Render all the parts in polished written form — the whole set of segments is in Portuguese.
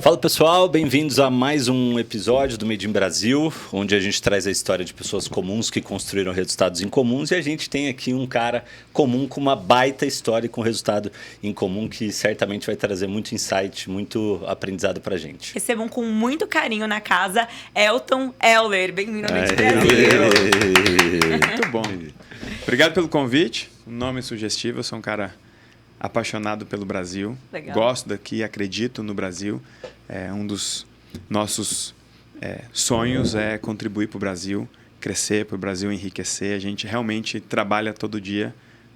Fala pessoal, bem-vindos a mais um episódio do Made in Brasil, onde a gente traz a história de pessoas comuns que construíram resultados incomuns, e a gente tem aqui um cara comum com uma baita história e com resultado incomum que certamente vai trazer muito insight, muito aprendizado pra gente. Recebam com muito carinho na casa Elton Heller. Bem-vindo ao Made in Brasil. Muito bom. Obrigado pelo convite. Um nome sugestivo, eu sou um cara apaixonado pelo Brasil. Legal. Gosto daqui, acredito no Brasil. Um dos nossos sonhos é contribuir para o Brasil, crescer, para o Brasil enriquecer. A gente realmente trabalha todo dia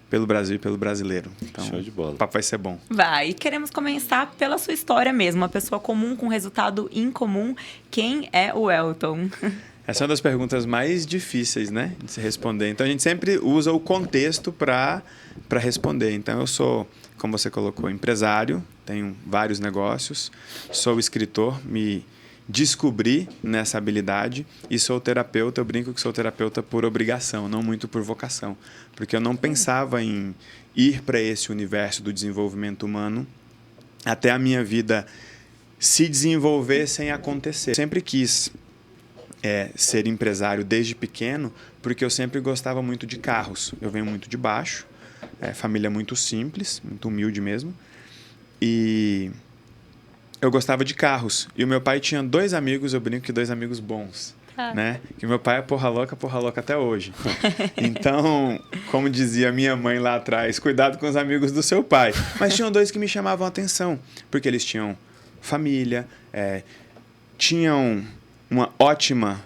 pelo Brasil e pelo brasileiro. Então, show de bola. O papo vai ser bom. Vai. E queremos começar pela sua história mesmo. Uma pessoa comum com resultado incomum. Quem é o Elton? Essa é uma das perguntas mais difíceis, né, de se responder. Então, a gente sempre usa o contexto para responder. Então, eu sou, como você colocou, empresário, tenho vários negócios, sou escritor, me descobri nessa habilidade e sou terapeuta. Eu brinco que sou terapeuta por obrigação, não muito por vocação, porque eu não pensava em ir para esse universo do desenvolvimento humano até a minha vida se desenvolver sem acontecer. Sempre quis ser empresário desde pequeno, porque eu sempre gostava muito de carros. Eu venho muito de baixo, família muito simples, muito humilde mesmo, e eu gostava de carros. E o meu pai tinha dois amigos, eu brinco que dois amigos bons, né? Que meu pai é porra louca até hoje. Então, como dizia minha mãe lá atrás, cuidado com os amigos do seu pai. Mas tinham dois que me chamavam a atenção, porque eles tinham família, tinham uma ótima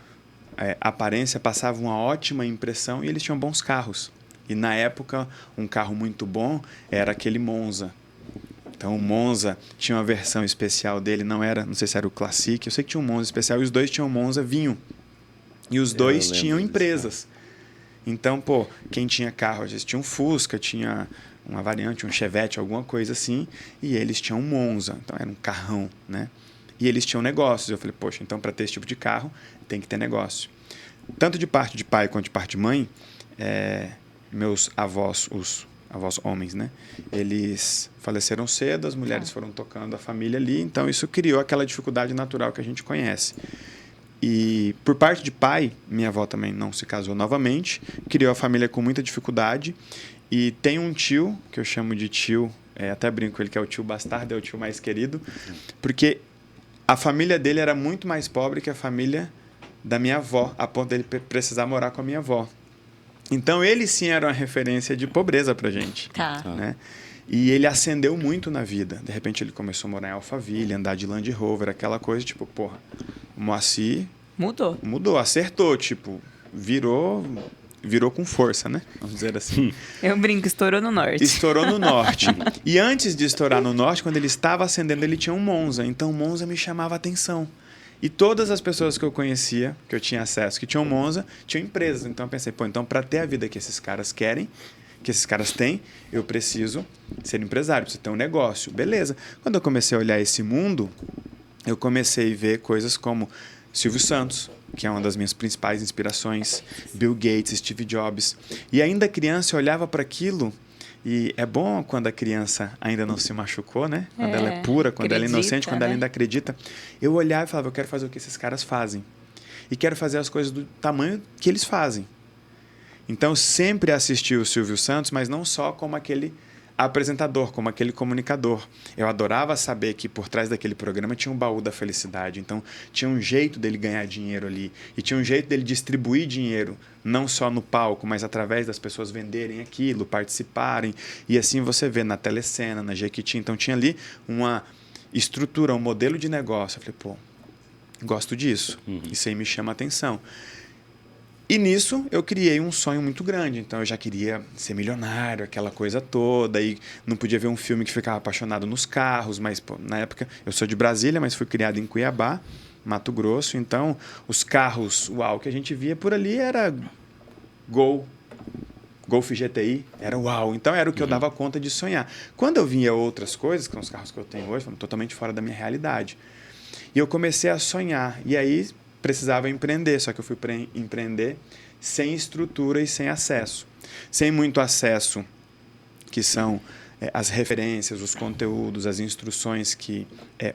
aparência, passava uma ótima impressão e eles tinham bons carros. E na época, um carro muito bom era aquele Monza. Então o Monza tinha uma versão especial dele, não sei se era o Classic, eu sei que tinha um Monza especial e os dois tinham Monza vinho. E os dois tinham empresas. Então, quem tinha carro, às vezes tinha um Fusca, tinha uma variante, um Chevette, alguma coisa assim, e eles tinham um Monza, então era um carrão, né? E eles tinham negócios. Eu falei, poxa, então para ter esse tipo de carro tem que ter negócio. Tanto de parte de pai quanto de parte de mãe, meus avós, os avós homens, né? Eles faleceram cedo, as mulheres foram tocando a família ali, então isso criou aquela dificuldade natural que a gente conhece. E por parte de pai, minha avó também não se casou novamente, criou a família com muita dificuldade. E tem um tio, que eu chamo de tio, até brinco com ele que é o tio bastardo, é o tio mais querido, porque a família dele era muito mais pobre que a família da minha avó, a ponto dele precisar morar com a minha avó. Então, ele sim era uma referência de pobreza pra gente. Né? E ele ascendeu muito na vida. De repente, ele começou a morar em Alphaville, andar de Land Rover, aquela coisa, tipo, o Moacir mudou, acertou, tipo, virou com força, né? Vamos dizer assim. Eu brinco, estourou no norte. Estourou no norte. E antes de estourar no norte, quando ele estava ascendendo, ele tinha um Monza. Então, o Monza me chamava a atenção. E todas as pessoas que eu conhecia, que eu tinha acesso, que tinham Monza, tinham empresas. Então, eu pensei, então, para ter a vida que esses caras querem, que esses caras têm, eu preciso ser empresário, preciso ter um negócio. Beleza. Quando eu comecei a olhar esse mundo, eu comecei a ver coisas como Silvio Santos, que é uma das minhas principais inspirações, Bill Gates, Steve Jobs. E ainda criança eu olhava para aquilo, e é bom quando a criança ainda não se machucou, né? Quando ela é pura, quando ela é inocente, quando ela ainda acredita. Eu olhava e falava, eu quero fazer o que esses caras fazem. E quero fazer as coisas do tamanho que eles fazem. Então, eu sempre assisti o Silvio Santos, mas não só como aquele apresentador, como aquele comunicador. Eu adorava saber que por trás daquele programa tinha um baú da felicidade. Então, tinha um jeito dele ganhar dinheiro ali. E tinha um jeito dele distribuir dinheiro, não só no palco, mas através das pessoas venderem aquilo, participarem. E assim você vê na Telecena, na Jequiti. Então, tinha ali uma estrutura, um modelo de negócio. Eu falei, gosto disso. Isso aí me chama a atenção. E nisso eu criei um sonho muito grande. Então eu já queria ser milionário, aquela coisa toda. E não podia ver um filme que ficava apaixonado nos carros. Mas na época eu sou de Brasília, mas fui criado em Cuiabá, Mato Grosso. Então os carros, que a gente via por ali era Golf GTI, era uau. Então era o que eu dava conta de sonhar. Quando eu via outras coisas, que são os carros que eu tenho hoje, foram totalmente fora da minha realidade. E eu comecei a sonhar. E aí precisava empreender, só que eu fui empreender sem estrutura e sem acesso. Sem muito acesso, que são as referências, os conteúdos, as instruções que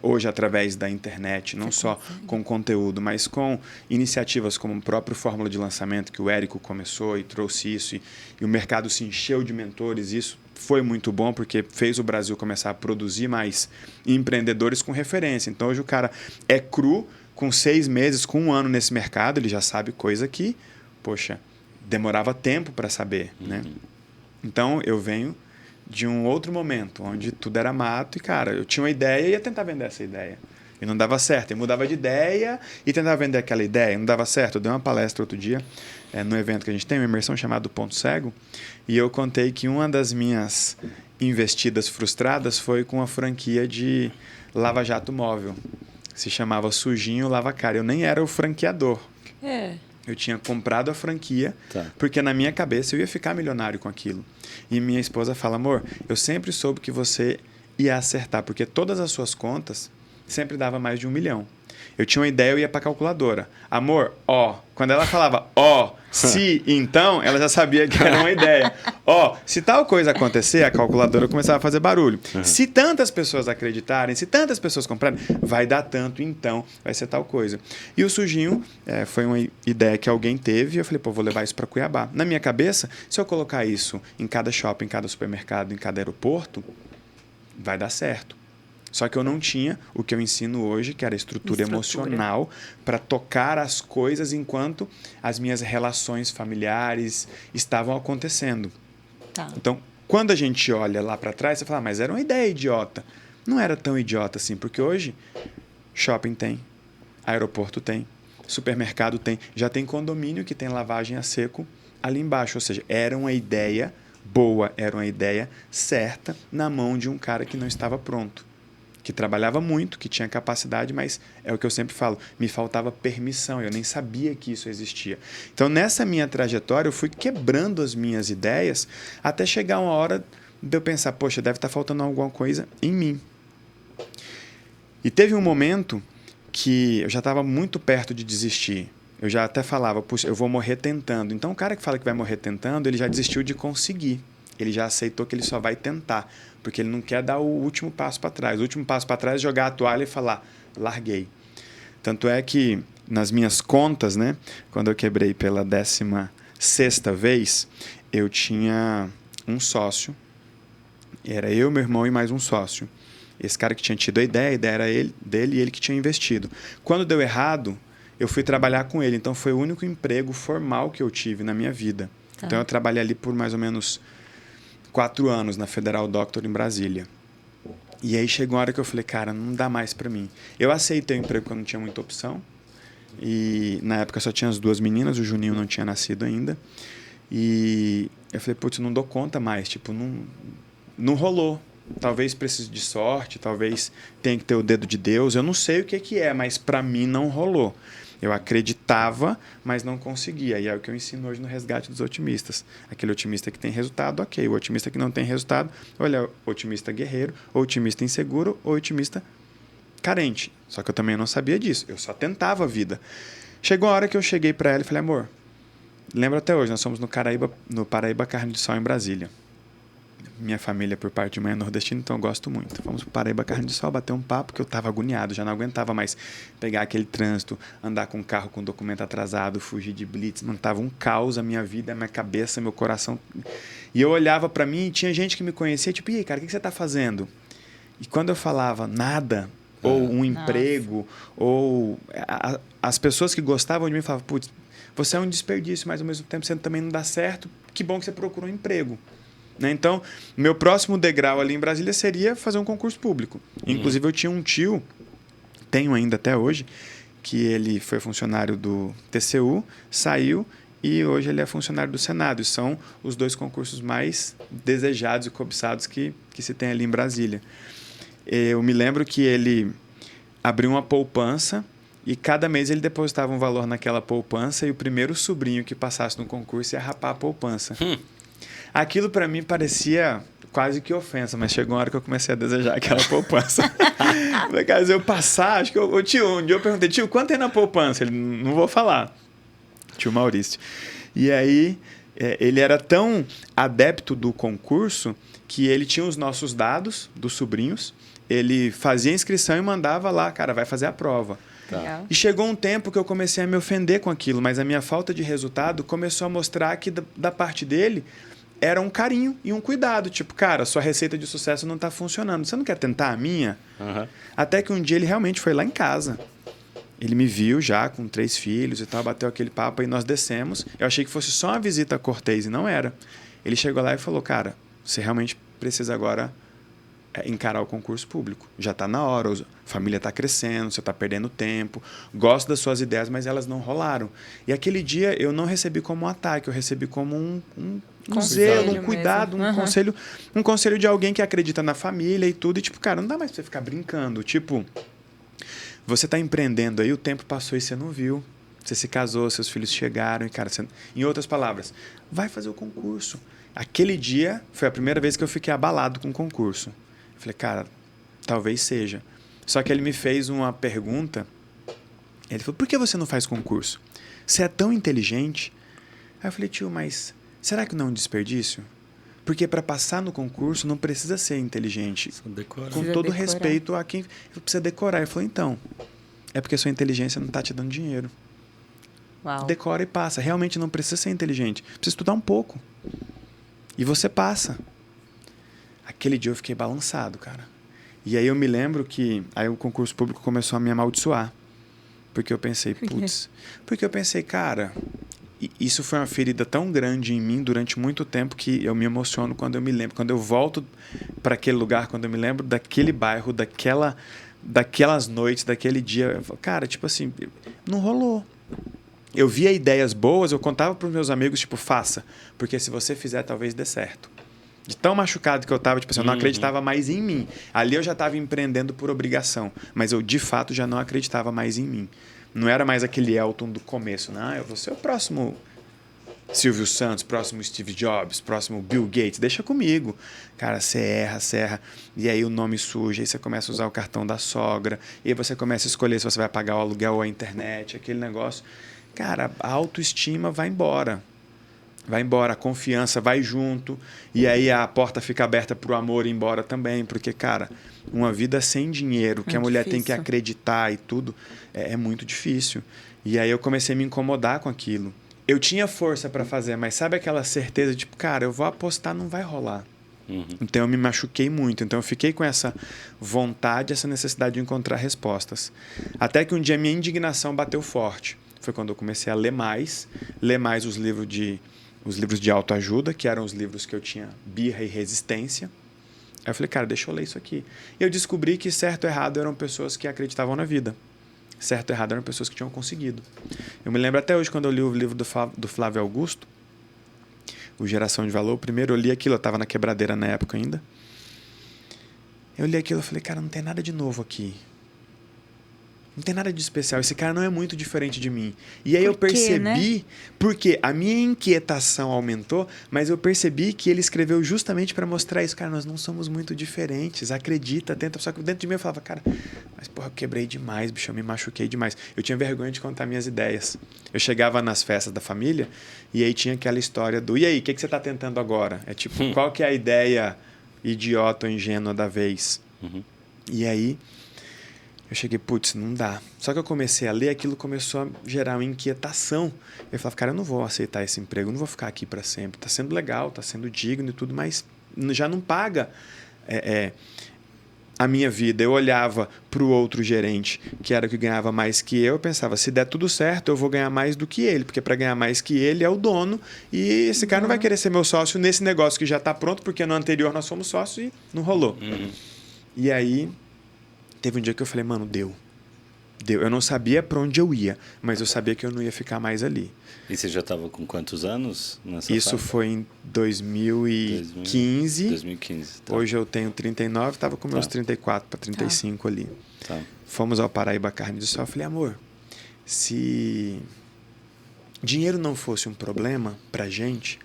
hoje através da internet, não só com conteúdo, mas com iniciativas como o próprio Fórmula de Lançamento, que o Érico começou e trouxe isso, e o mercado se encheu de mentores, isso foi muito bom porque fez o Brasil começar a produzir mais empreendedores com referência. Então hoje o cara é cru, com 6 meses, com 1 ano nesse mercado, ele já sabe coisa que, poxa, demorava tempo para saber, né? Então eu venho de um outro momento, onde tudo era mato e, cara, eu tinha uma ideia e ia tentar vender essa ideia. E não dava certo. Eu mudava de ideia e tentava vender aquela ideia. Não dava certo. Eu dei uma palestra outro dia, no evento que a gente tem, uma imersão chamada Ponto Cego, e eu contei que uma das minhas investidas frustradas foi com a franquia de Lava Jato Móvel. Se chamava Sujinho Lava Cara. Eu nem era o franqueador. Eu tinha comprado a franquia, porque na minha cabeça eu ia ficar milionário com aquilo. E minha esposa fala, amor, eu sempre soube que você ia acertar, porque todas as suas contas sempre dava mais de 1 milhão. Eu tinha uma ideia, eu ia para a calculadora. Amor, quando ela falava se, então, ela já sabia que era uma ideia. Se tal coisa acontecer, a calculadora começava a fazer barulho. Se tantas pessoas acreditarem, se tantas pessoas comprarem, vai dar tanto, então vai ser tal coisa. E o Sujinho foi uma ideia que alguém teve e eu falei, vou levar isso para Cuiabá. Na minha cabeça, se eu colocar isso em cada shopping, em cada supermercado, em cada aeroporto, vai dar certo. Só que eu não tinha o que eu ensino hoje, que era estrutura emocional, para tocar as coisas enquanto as minhas relações familiares estavam acontecendo. Então, quando a gente olha lá para trás, você fala, mas era uma ideia idiota. Não era tão idiota assim, porque hoje shopping tem, aeroporto tem, supermercado tem, já tem condomínio que tem lavagem a seco ali embaixo. Ou seja, era uma ideia boa, era uma ideia certa na mão de um cara que não estava pronto, que trabalhava muito, que tinha capacidade, mas é o que eu sempre falo, me faltava permissão, eu nem sabia que isso existia. Então, nessa minha trajetória, eu fui quebrando as minhas ideias até chegar uma hora de eu pensar, poxa, deve estar faltando alguma coisa em mim. E teve um momento que eu já estava muito perto de desistir. Eu já até falava, puxa, eu vou morrer tentando. Então, o cara que fala que vai morrer tentando, ele já desistiu de conseguir. Ele já aceitou que ele só vai tentar, porque ele não quer dar o último passo para trás. O último passo para trás é jogar a toalha e falar, larguei. Tanto é que, nas minhas contas, né, quando eu quebrei pela 16ª vez, eu tinha um sócio. Era eu, meu irmão e mais um sócio. Esse cara que tinha tido a ideia era dele e ele que tinha investido. Quando deu errado, eu fui trabalhar com ele. Então, foi o único emprego formal que eu tive na minha vida. Então, eu trabalhei ali por mais ou menos 4 anos na Federal Doctor em Brasília. E aí chegou uma hora que eu falei, cara, não dá mais para mim. Eu aceitei o emprego porque eu não tinha muita opção. E na época só tinha as 2 meninas, o Juninho não tinha nascido ainda. E eu falei, putz, não dou conta mais. Tipo, não rolou. Talvez precise de sorte, talvez tenha que ter o dedo de Deus. Eu não sei o que é, mas para mim não rolou. Eu acreditava, mas não conseguia. E é o que eu ensino hoje no Resgate dos Otimistas. Aquele otimista que tem resultado, ok. O otimista que não tem resultado, olha, otimista guerreiro, ou otimista inseguro, ou otimista carente. Só que eu também não sabia disso. Eu só tentava a vida. Chegou a hora que eu cheguei para ela e falei, amor, lembro até hoje, nós somos no Paraíba Carne de Sol, em Brasília. Minha família, por parte de mãe, é nordestina, então eu gosto muito. Fomos para Paraíba Carne de Sol, bater um papo, que eu estava agoniado, já não aguentava mais pegar aquele trânsito, andar com um carro com documento atrasado, fugir de blitz. Mano, tava um caos a minha vida, a minha cabeça, meu coração. E eu olhava para mim e tinha gente que me conhecia, tipo, e aí, cara, o que você está fazendo? E quando eu falava nada, ou um emprego, ou as pessoas que gostavam de mim falavam, putz, você é um desperdício, mas ao mesmo tempo você também não dá certo, que bom que você procurou um emprego. Né? Então, meu próximo degrau ali em Brasília seria fazer um concurso público. Inclusive, eu tinha um tio, tenho ainda até hoje, que ele foi funcionário do TCU, saiu e hoje ele é funcionário do Senado. E são os 2 concursos mais desejados e cobiçados que se tem ali em Brasília. Eu me lembro que ele abriu uma poupança e cada mês ele depositava um valor naquela poupança e o primeiro sobrinho que passasse no concurso ia rapar a poupança. Aquilo para mim parecia quase que ofensa, mas chegou uma hora que eu comecei a desejar aquela poupança. Falei, cara, se eu passar, acho que tio, um dia eu perguntei, tio, quanto é na poupança? Ele, não vou falar. Tio Maurício. E aí Ele era tão adepto do concurso que ele tinha os nossos dados dos sobrinhos, ele fazia a inscrição e mandava lá, cara, vai fazer a prova. Legal. E chegou um tempo que eu comecei a me ofender com aquilo, mas a minha falta de resultado começou a mostrar que da parte dele era um carinho e um cuidado. Tipo, cara, sua receita de sucesso não está funcionando. Você não quer tentar a minha? Uhum. Até que um dia ele realmente foi lá em casa. Ele me viu já com 3 filhos e tal, bateu aquele papo e nós descemos. Eu achei que fosse só uma visita cortês e não era. Ele chegou lá e falou, cara, você realmente precisa agora encarar o concurso público. Já está na hora, a família está crescendo, você está perdendo tempo, gosto das suas ideias, mas elas não rolaram. E aquele dia eu não recebi como um ataque, eu recebi como um zelo, um cuidado, um conselho de alguém que acredita na família e tudo. E tipo, cara, não dá mais pra você ficar brincando. Tipo, você está empreendendo aí, o tempo passou e você não viu. Você se casou, seus filhos chegaram e, cara, você... Em outras palavras, vai fazer o concurso. Aquele dia foi a primeira vez que eu fiquei abalado com o concurso. Eu falei, cara, talvez seja. Só que ele me fez uma pergunta. Ele falou, por que você não faz concurso? Você é tão inteligente. Aí eu falei, tio, mas será que não é um desperdício? Porque para passar no concurso não precisa ser inteligente. Com todo respeito a quem precisa decorar. Ele falou, então, é porque sua inteligência não está te dando dinheiro. Uau. Decora e passa. Realmente não precisa ser inteligente. Precisa estudar um pouco. E você passa. Aquele dia eu fiquei balançado, cara. E aí eu me lembro que aí o concurso público começou a me amaldiçoar. Porque eu pensei, putz... Porque eu pensei, cara... Isso foi uma ferida tão grande em mim durante muito tempo que eu me emociono quando eu me lembro. Quando eu volto para aquele lugar, quando eu me lembro daquele bairro, daquelas noites, daquele dia. Eu falo, cara, tipo assim, não rolou. Eu via ideias boas, eu contava para os meus amigos, tipo, faça. Porque se você fizer, talvez dê certo. De tão machucado que eu estava, tipo assim, eu não acreditava mais em mim. Ali eu já estava empreendendo por obrigação. Mas eu, de fato, já não acreditava mais em mim. Não era mais aquele Elton do começo. Não, eu vou ser o próximo Silvio Santos, próximo Steve Jobs, próximo Bill Gates. Deixa comigo. Cara, você erra. E aí o nome surge, aí você começa a usar o cartão da sogra. E aí você começa a escolher se você vai pagar o aluguel ou a internet, aquele negócio. Cara, a autoestima vai embora. Vai embora, a confiança vai junto. E aí a porta fica aberta para o amor ir embora também. Porque, cara, uma vida sem dinheiro, que a mulher tem que acreditar e tudo, é muito difícil. E aí eu comecei a me incomodar com aquilo. Eu tinha força para fazer, mas sabe aquela certeza, tipo, cara, eu vou apostar, não vai rolar. Então eu me machuquei muito. Então eu fiquei com essa vontade, essa necessidade de encontrar respostas. Até que um dia minha indignação bateu forte. Foi quando eu comecei a ler mais os livros de autoajuda, que eram os livros que eu tinha birra e resistência. Aí eu falei, cara, deixa eu ler isso aqui. E eu descobri que certo e errado eram pessoas que acreditavam na vida. Certo e errado eram pessoas que tinham conseguido. Eu me lembro até hoje, quando eu li o livro do Flávio Augusto, o Geração de Valor. Primeiro eu li aquilo, eu estava na quebradeira na época ainda. Eu li aquilo e falei, cara, não tem nada de novo aqui. Não tem nada de especial. Esse cara não é muito diferente de mim. E aí eu percebi, né? Porque a minha inquietação aumentou, mas eu percebi que ele escreveu justamente para mostrar isso. Cara, nós não somos muito diferentes. Acredita, tenta. Só que dentro de mim eu falava, cara, mas porra, eu quebrei demais, bicho, eu me machuquei demais. Eu tinha vergonha de contar minhas ideias. Eu chegava nas festas da família e aí tinha aquela história do, e aí, o que você está tentando agora? É tipo, qual que é a ideia idiota ou ingênua da vez? E aí... eu cheguei, putz, não dá. Só que eu comecei a ler, aquilo começou a gerar uma inquietação. Eu falava, cara, eu não vou aceitar esse emprego, eu não vou ficar aqui para sempre. Tá sendo legal, tá sendo digno e tudo, mas já não paga a minha vida. Eu olhava para o outro gerente, que era o que ganhava mais que eu pensava, se der tudo certo, eu vou ganhar mais do que ele, porque para ganhar mais que ele é o dono, e esse cara não vai querer ser meu sócio nesse negócio que já está pronto, porque no anterior nós fomos sócios e não rolou. E aí... teve um dia que eu falei, mano, deu. Eu não sabia para onde eu ia, mas eu sabia que eu não ia ficar mais ali. E você já estava com quantos anos nessa Isso fase? foi em 2015. 2015. Tá. Hoje eu tenho 39, estava com meus 34 para 35 ali. Tá. Fomos ao Paraíba Carne do Sol. Eu falei, amor, se dinheiro não fosse um problema pra gente,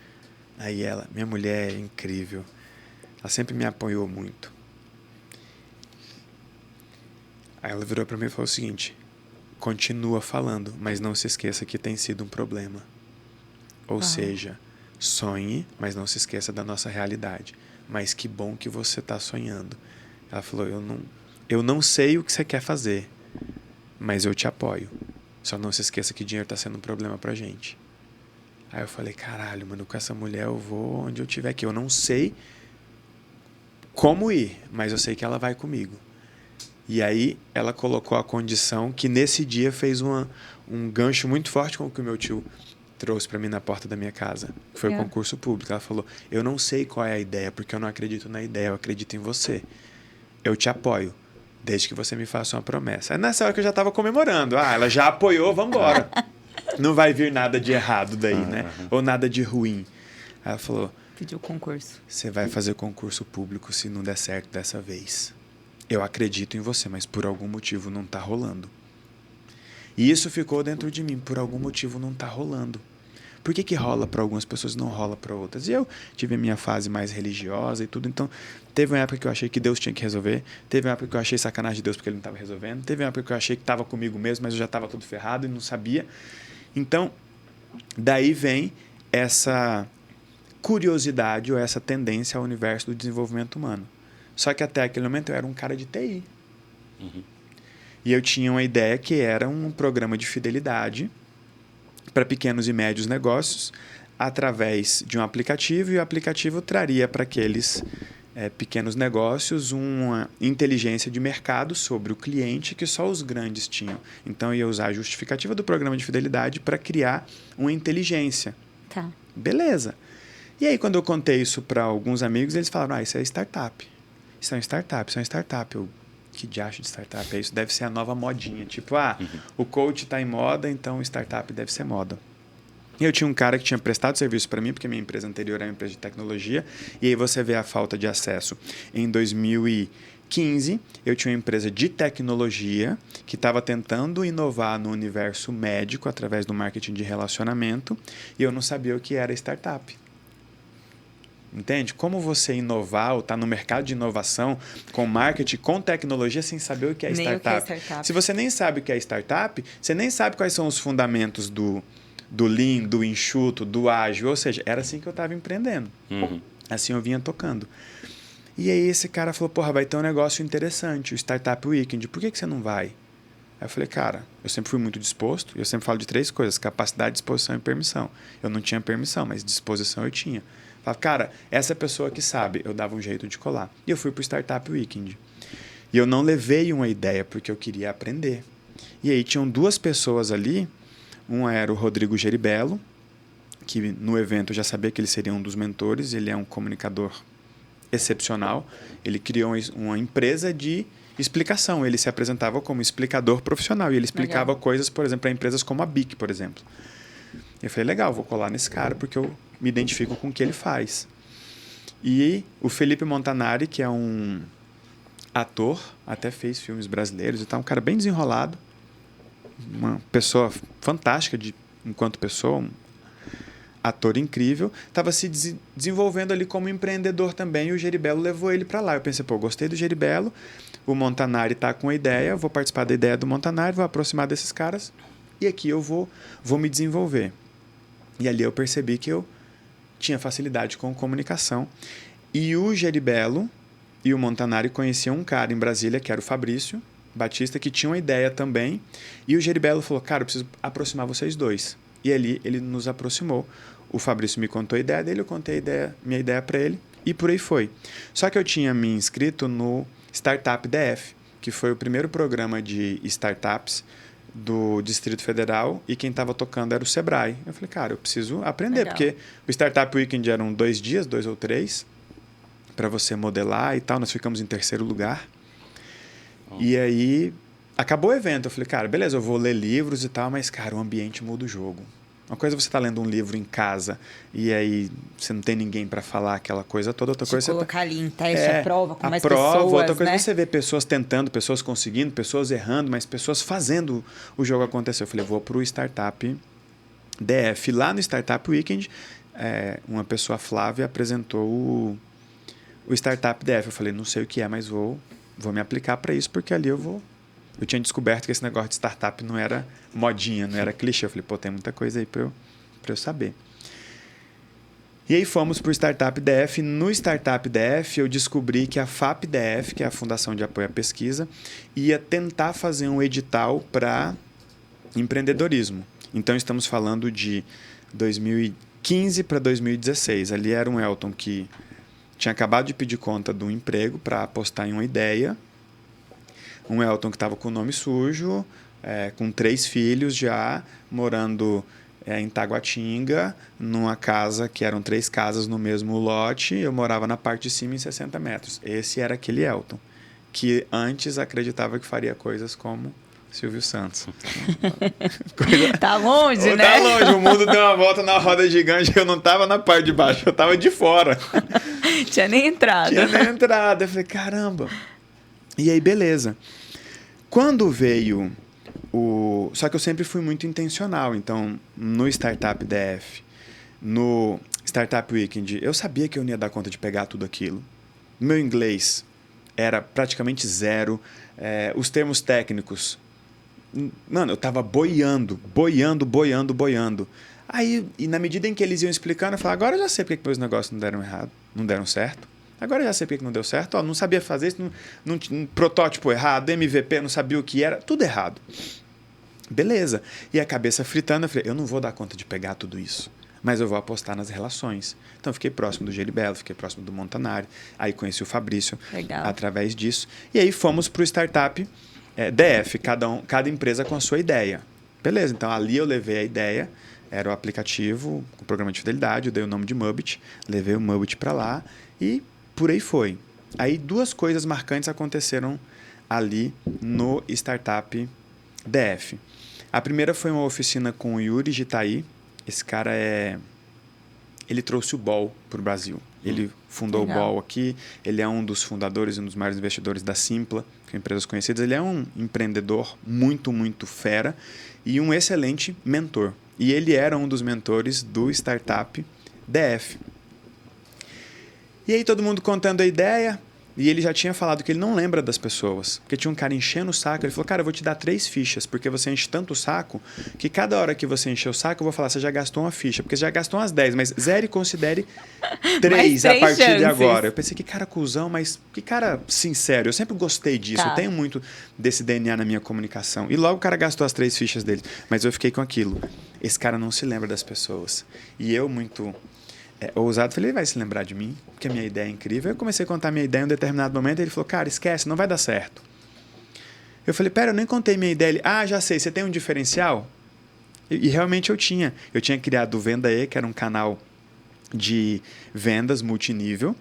aí ela, minha mulher é incrível, ela sempre me apoiou muito. Aí ela virou para mim e falou o seguinte, continua falando, mas não se esqueça que tem sido um problema. Ou seja, sonhe, mas não se esqueça da nossa realidade. Mas que bom que você está sonhando. Ela falou, eu não sei o que você quer fazer, mas eu te apoio. Só não se esqueça que dinheiro está sendo um problema pra gente. Aí eu falei, caralho, mano, com essa mulher eu vou onde eu tiver aqui. Eu não sei como ir, mas eu sei que ela vai comigo. E aí ela colocou a condição que nesse dia fez um gancho muito forte com o que o meu tio trouxe para mim na porta da minha casa. Que foi o concurso público. Ela falou, eu não sei qual é a ideia, porque eu não acredito na ideia, eu acredito em você. Eu te apoio, desde que você me faça uma promessa. Aí nessa hora que eu já estava comemorando. Ela já apoiou, vamos embora. Não vai vir nada de errado daí, né? Ou nada de ruim. Aí ela falou... Pediu concurso. Você vai fazer concurso público se não der certo dessa vez. Eu acredito em você, mas por algum motivo não está rolando. E isso ficou dentro de mim. Por algum motivo não está rolando. Por que rola para algumas pessoas e não rola para outras? E eu tive a minha fase mais religiosa e tudo. Então, teve uma época que eu achei que Deus tinha que resolver. Teve uma época que eu achei sacanagem de Deus porque ele não estava resolvendo. Teve uma época que eu achei que estava comigo mesmo, mas eu já estava tudo ferrado e não sabia. Então, daí vem essa curiosidade ou essa tendência ao universo do desenvolvimento humano. Só que até aquele momento eu era um cara de TI. E eu tinha uma ideia que era um programa de fidelidade para pequenos e médios negócios através de um aplicativo, e o aplicativo traria para aqueles pequenos negócios uma inteligência de mercado sobre o cliente que só os grandes tinham. Então, eu ia usar a justificativa do programa de fidelidade para criar uma inteligência. Tá. Beleza. E aí, quando eu contei isso para alguns amigos, eles falaram, isso é startup. Isso é uma startup, isso é uma startup. Eu, que diacho de startup é isso? Deve ser a nova modinha. Tipo, o coach está em moda, então startup deve ser moda. E eu tinha um cara que tinha prestado serviço para mim, porque minha empresa anterior era uma empresa de tecnologia, e aí você vê a falta de acesso. Em 2015, eu tinha uma empresa de tecnologia que estava tentando inovar no universo médico através do marketing de relacionamento, e eu não sabia o que era startup. Entende? Como você inovar ou estar no mercado de inovação com marketing, com tecnologia, sem saber o que é startup? Nem o que é startup. Se você nem sabe o que é startup, você nem sabe quais são os fundamentos do Lean, do enxuto, do ágil. Ou seja, era assim que eu estava empreendendo. Assim eu vinha tocando. E aí esse cara falou, vai ter um negócio interessante, o Startup Weekend. Por que você não vai? Aí eu falei, cara, eu sempre fui muito disposto. Eu sempre falo de 3 coisas, capacidade, disposição e permissão. Eu não tinha permissão, mas disposição eu tinha. Falei, cara, essa pessoa que sabe, eu dava um jeito de colar. E eu fui para o Startup Weekend. E eu não levei uma ideia, porque eu queria aprender. E aí tinham 2 pessoas ali. Um era o Rodrigo Geribello, que no evento eu já sabia que ele seria um dos mentores. Ele é um comunicador excepcional. Ele criou uma empresa de explicação. Ele se apresentava como explicador profissional. E ele explicava coisas, por exemplo, para empresas como a BIC, por exemplo. Eu falei, legal, vou colar nesse cara, porque eu me identifico com o que ele faz. E o Felipe Montanari, que é um ator, até fez filmes brasileiros e tal, um cara bem desenrolado, uma pessoa fantástica enquanto pessoa, um ator incrível, estava se desenvolvendo ali como empreendedor também, e o Geribello levou ele para lá. Eu pensei, gostei do Geribello, o Montanari está com a ideia, eu vou participar da ideia do Montanari, vou aproximar desses caras, e aqui eu vou me desenvolver. E ali eu percebi que eu tinha facilidade com comunicação. E o Geribello e o Montanari conheciam um cara em Brasília, que era o Fabrício Batista, que tinha uma ideia também. E o Geribello falou, cara, eu preciso aproximar vocês 2. E ali ele nos aproximou. O Fabrício me contou a ideia dele, eu contei minha ideia para ele, e por aí foi. Só que eu tinha me inscrito no Startup DF, que foi o primeiro programa de startups do Distrito Federal, e quem estava tocando era o Sebrae. Eu falei, cara, eu preciso aprender, porque o Startup Weekend eram 2 dias, 2 ou 3, para você modelar e tal. Nós ficamos em 3º lugar. E aí, acabou o evento. Eu falei, cara, beleza, eu vou ler livros e tal, mas, cara, o ambiente muda o jogo. Uma coisa é você estar lendo um livro em casa e aí você não tem ninguém para falar aquela coisa toda. Outra coisa colocar ali em teste, a prova com mais pessoas, outra coisa né? é você ver pessoas tentando, pessoas conseguindo, pessoas errando, mas pessoas fazendo o jogo acontecer. Eu falei, vou para o Startup DF. Lá no Startup Weekend, uma pessoa, Flávia, apresentou o Startup DF. Eu falei, não sei o que é, mas vou me aplicar para isso, porque ali eu tinha descoberto que esse negócio de startup não era modinha, não era clichê. Eu falei, tem muita coisa aí para eu saber. E aí fomos para o Startup DF. No Startup DF, eu descobri que a FAP-DF, que é a Fundação de Apoio à Pesquisa, ia tentar fazer um edital para empreendedorismo. Então, estamos falando de 2015 para 2016. Ali era um Elton que tinha acabado de pedir conta de um emprego para apostar em uma ideia. Um Elton que estava com o nome sujo, com 3 filhos já, morando em Taguatinga, numa casa que eram 3 casas no mesmo lote. Eu morava na parte de cima em 60 metros. Esse era aquele Elton, que antes acreditava que faria coisas como Silvio Santos. Tá longe, né? Tá longe, o mundo deu uma volta na roda gigante. Eu não estava na parte de baixo, eu estava de fora. Tinha nem entrado. Eu falei, caramba. E aí, beleza. Quando veio Só que eu sempre fui muito intencional. Então, no Startup DF, no Startup Weekend, eu sabia que eu não ia dar conta de pegar tudo aquilo. Meu inglês era praticamente zero. Os termos técnicos... Mano, eu tava boiando. Aí, e na medida em que eles iam explicando, eu falava, agora eu já sei porque meus negócios não deram certo. Agora eu já sei porque não deu certo. Ó, não sabia fazer isso, não protótipo errado, MVP, não sabia o que era, tudo errado. Beleza. E a cabeça fritando, eu falei, eu não vou dar conta de pegar tudo isso, mas eu vou apostar nas relações. Então, eu fiquei próximo do Gelibello, fiquei próximo do Montanari, aí conheci o Fabrício. Legal. Através disso. E aí fomos para o Startup DF, cada empresa com a sua ideia. Beleza, então ali eu levei a ideia, era o aplicativo, o programa de fidelidade, eu dei o nome de Mubbit, levei o Mubbit para lá e por aí foi. Aí 2 coisas marcantes aconteceram ali no Startup DF. A primeira foi uma oficina com o Yuri Gitaí. Esse cara ele trouxe o BOL para o Brasil. Ele fundou Legal. o BOL aqui. Ele é um dos fundadores e um dos maiores investidores da Simpla, que é empresas conhecidas. Ele é um empreendedor muito, muito fera e um excelente mentor. E ele era um dos mentores do Startup DF. E aí todo mundo contando a ideia, e ele já tinha falado que ele não lembra das pessoas. Porque tinha um cara enchendo o saco, ele falou, cara, eu vou te dar 3 fichas, porque você enche tanto o saco, que cada hora que você encher o saco, eu vou falar, você já gastou uma ficha, porque você já gastou umas 10, mas zero e considere 3 a partir chances. de agora. Eu pensei, que cara cuzão, mas que cara sincero, eu sempre gostei disso, Tá. eu tenho muito desse DNA na minha comunicação. E logo o cara gastou as 3 fichas dele, mas eu fiquei com aquilo. Esse cara não se lembra das pessoas. E eu, muito... ousado, falei, ele vai se lembrar de mim, porque a minha ideia é incrível. Eu comecei a contar minha ideia em um determinado momento, e ele falou, cara, esquece, não vai dar certo. Eu falei, pera, eu nem contei minha ideia. Ele, já sei, você tem um diferencial? E realmente eu tinha. Eu tinha criado o Venda E, que era um canal de vendas multinível,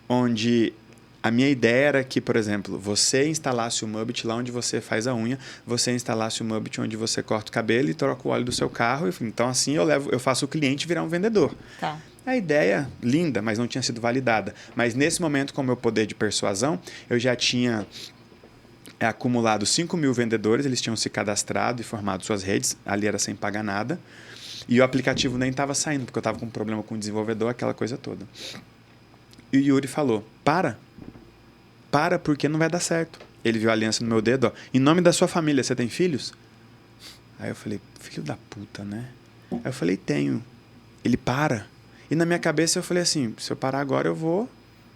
onde a minha ideia era que, por exemplo, você instalasse o Mubbit lá onde você faz a unha, você instalasse o Mubbit onde você corta o cabelo e troca o óleo do seu carro. Então, assim, eu faço o cliente virar um vendedor. Tá. A ideia, linda, mas não tinha sido validada. Mas nesse momento, com o meu poder de persuasão, eu já tinha acumulado 5.000 vendedores, eles tinham se cadastrado e formado suas redes, ali era sem pagar nada. E o aplicativo nem estava saindo, porque eu estava com um problema com o desenvolvedor, aquela coisa toda. E o Yuri falou, para, porque não vai dar certo. Ele viu a aliança no meu dedo, ó, em nome da sua família, você tem filhos? Aí eu falei, filho da puta, né? Aí eu falei, tenho. Ele, para. E na minha cabeça eu falei assim, se eu parar agora eu vou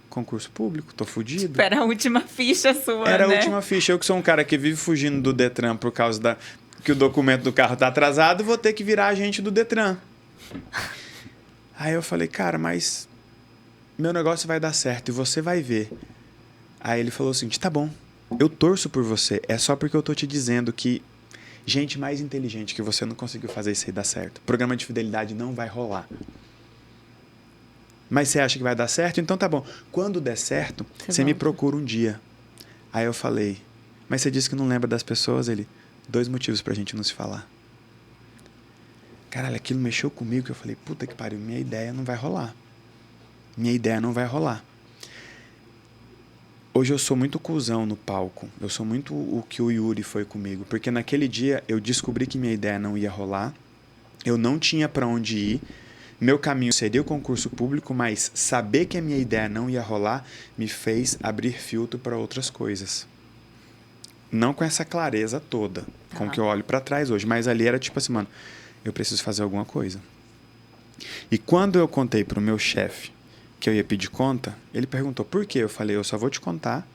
concurso público, tô fudido. Era a última ficha sua, Era né? a última ficha. Eu que sou um cara que vive fugindo do Detran por causa que o documento do carro tá atrasado, vou ter que virar agente do Detran. Aí eu falei, cara, mas meu negócio vai dar certo e você vai ver. Aí ele falou assim, tá bom, eu torço por você, é só porque eu tô te dizendo que gente mais inteligente que você não conseguiu fazer isso aí dar certo. Programa de fidelidade não vai rolar. Mas você acha que vai dar certo? Então tá bom. Quando der certo, você me procura um dia. Aí eu falei, mas você disse que não lembra das pessoas? Ele, 2 motivos pra gente não se falar. Caralho, aquilo mexeu comigo, que eu falei, puta que pariu, minha ideia não vai rolar. Minha ideia não vai rolar. Hoje eu sou muito cuzão no palco. Eu sou muito o que o Yuri foi comigo. Porque naquele dia eu descobri que minha ideia não ia rolar. Eu não tinha pra onde ir. Meu caminho seria o concurso público, mas saber que a minha ideia não ia rolar me fez abrir filtro para outras coisas. Não com essa clareza toda, com que eu olho para trás hoje, mas ali era tipo assim, mano, eu preciso fazer alguma coisa. E quando eu contei para o meu chefe que eu ia pedir conta, ele perguntou por quê. Eu falei, eu só vou te contar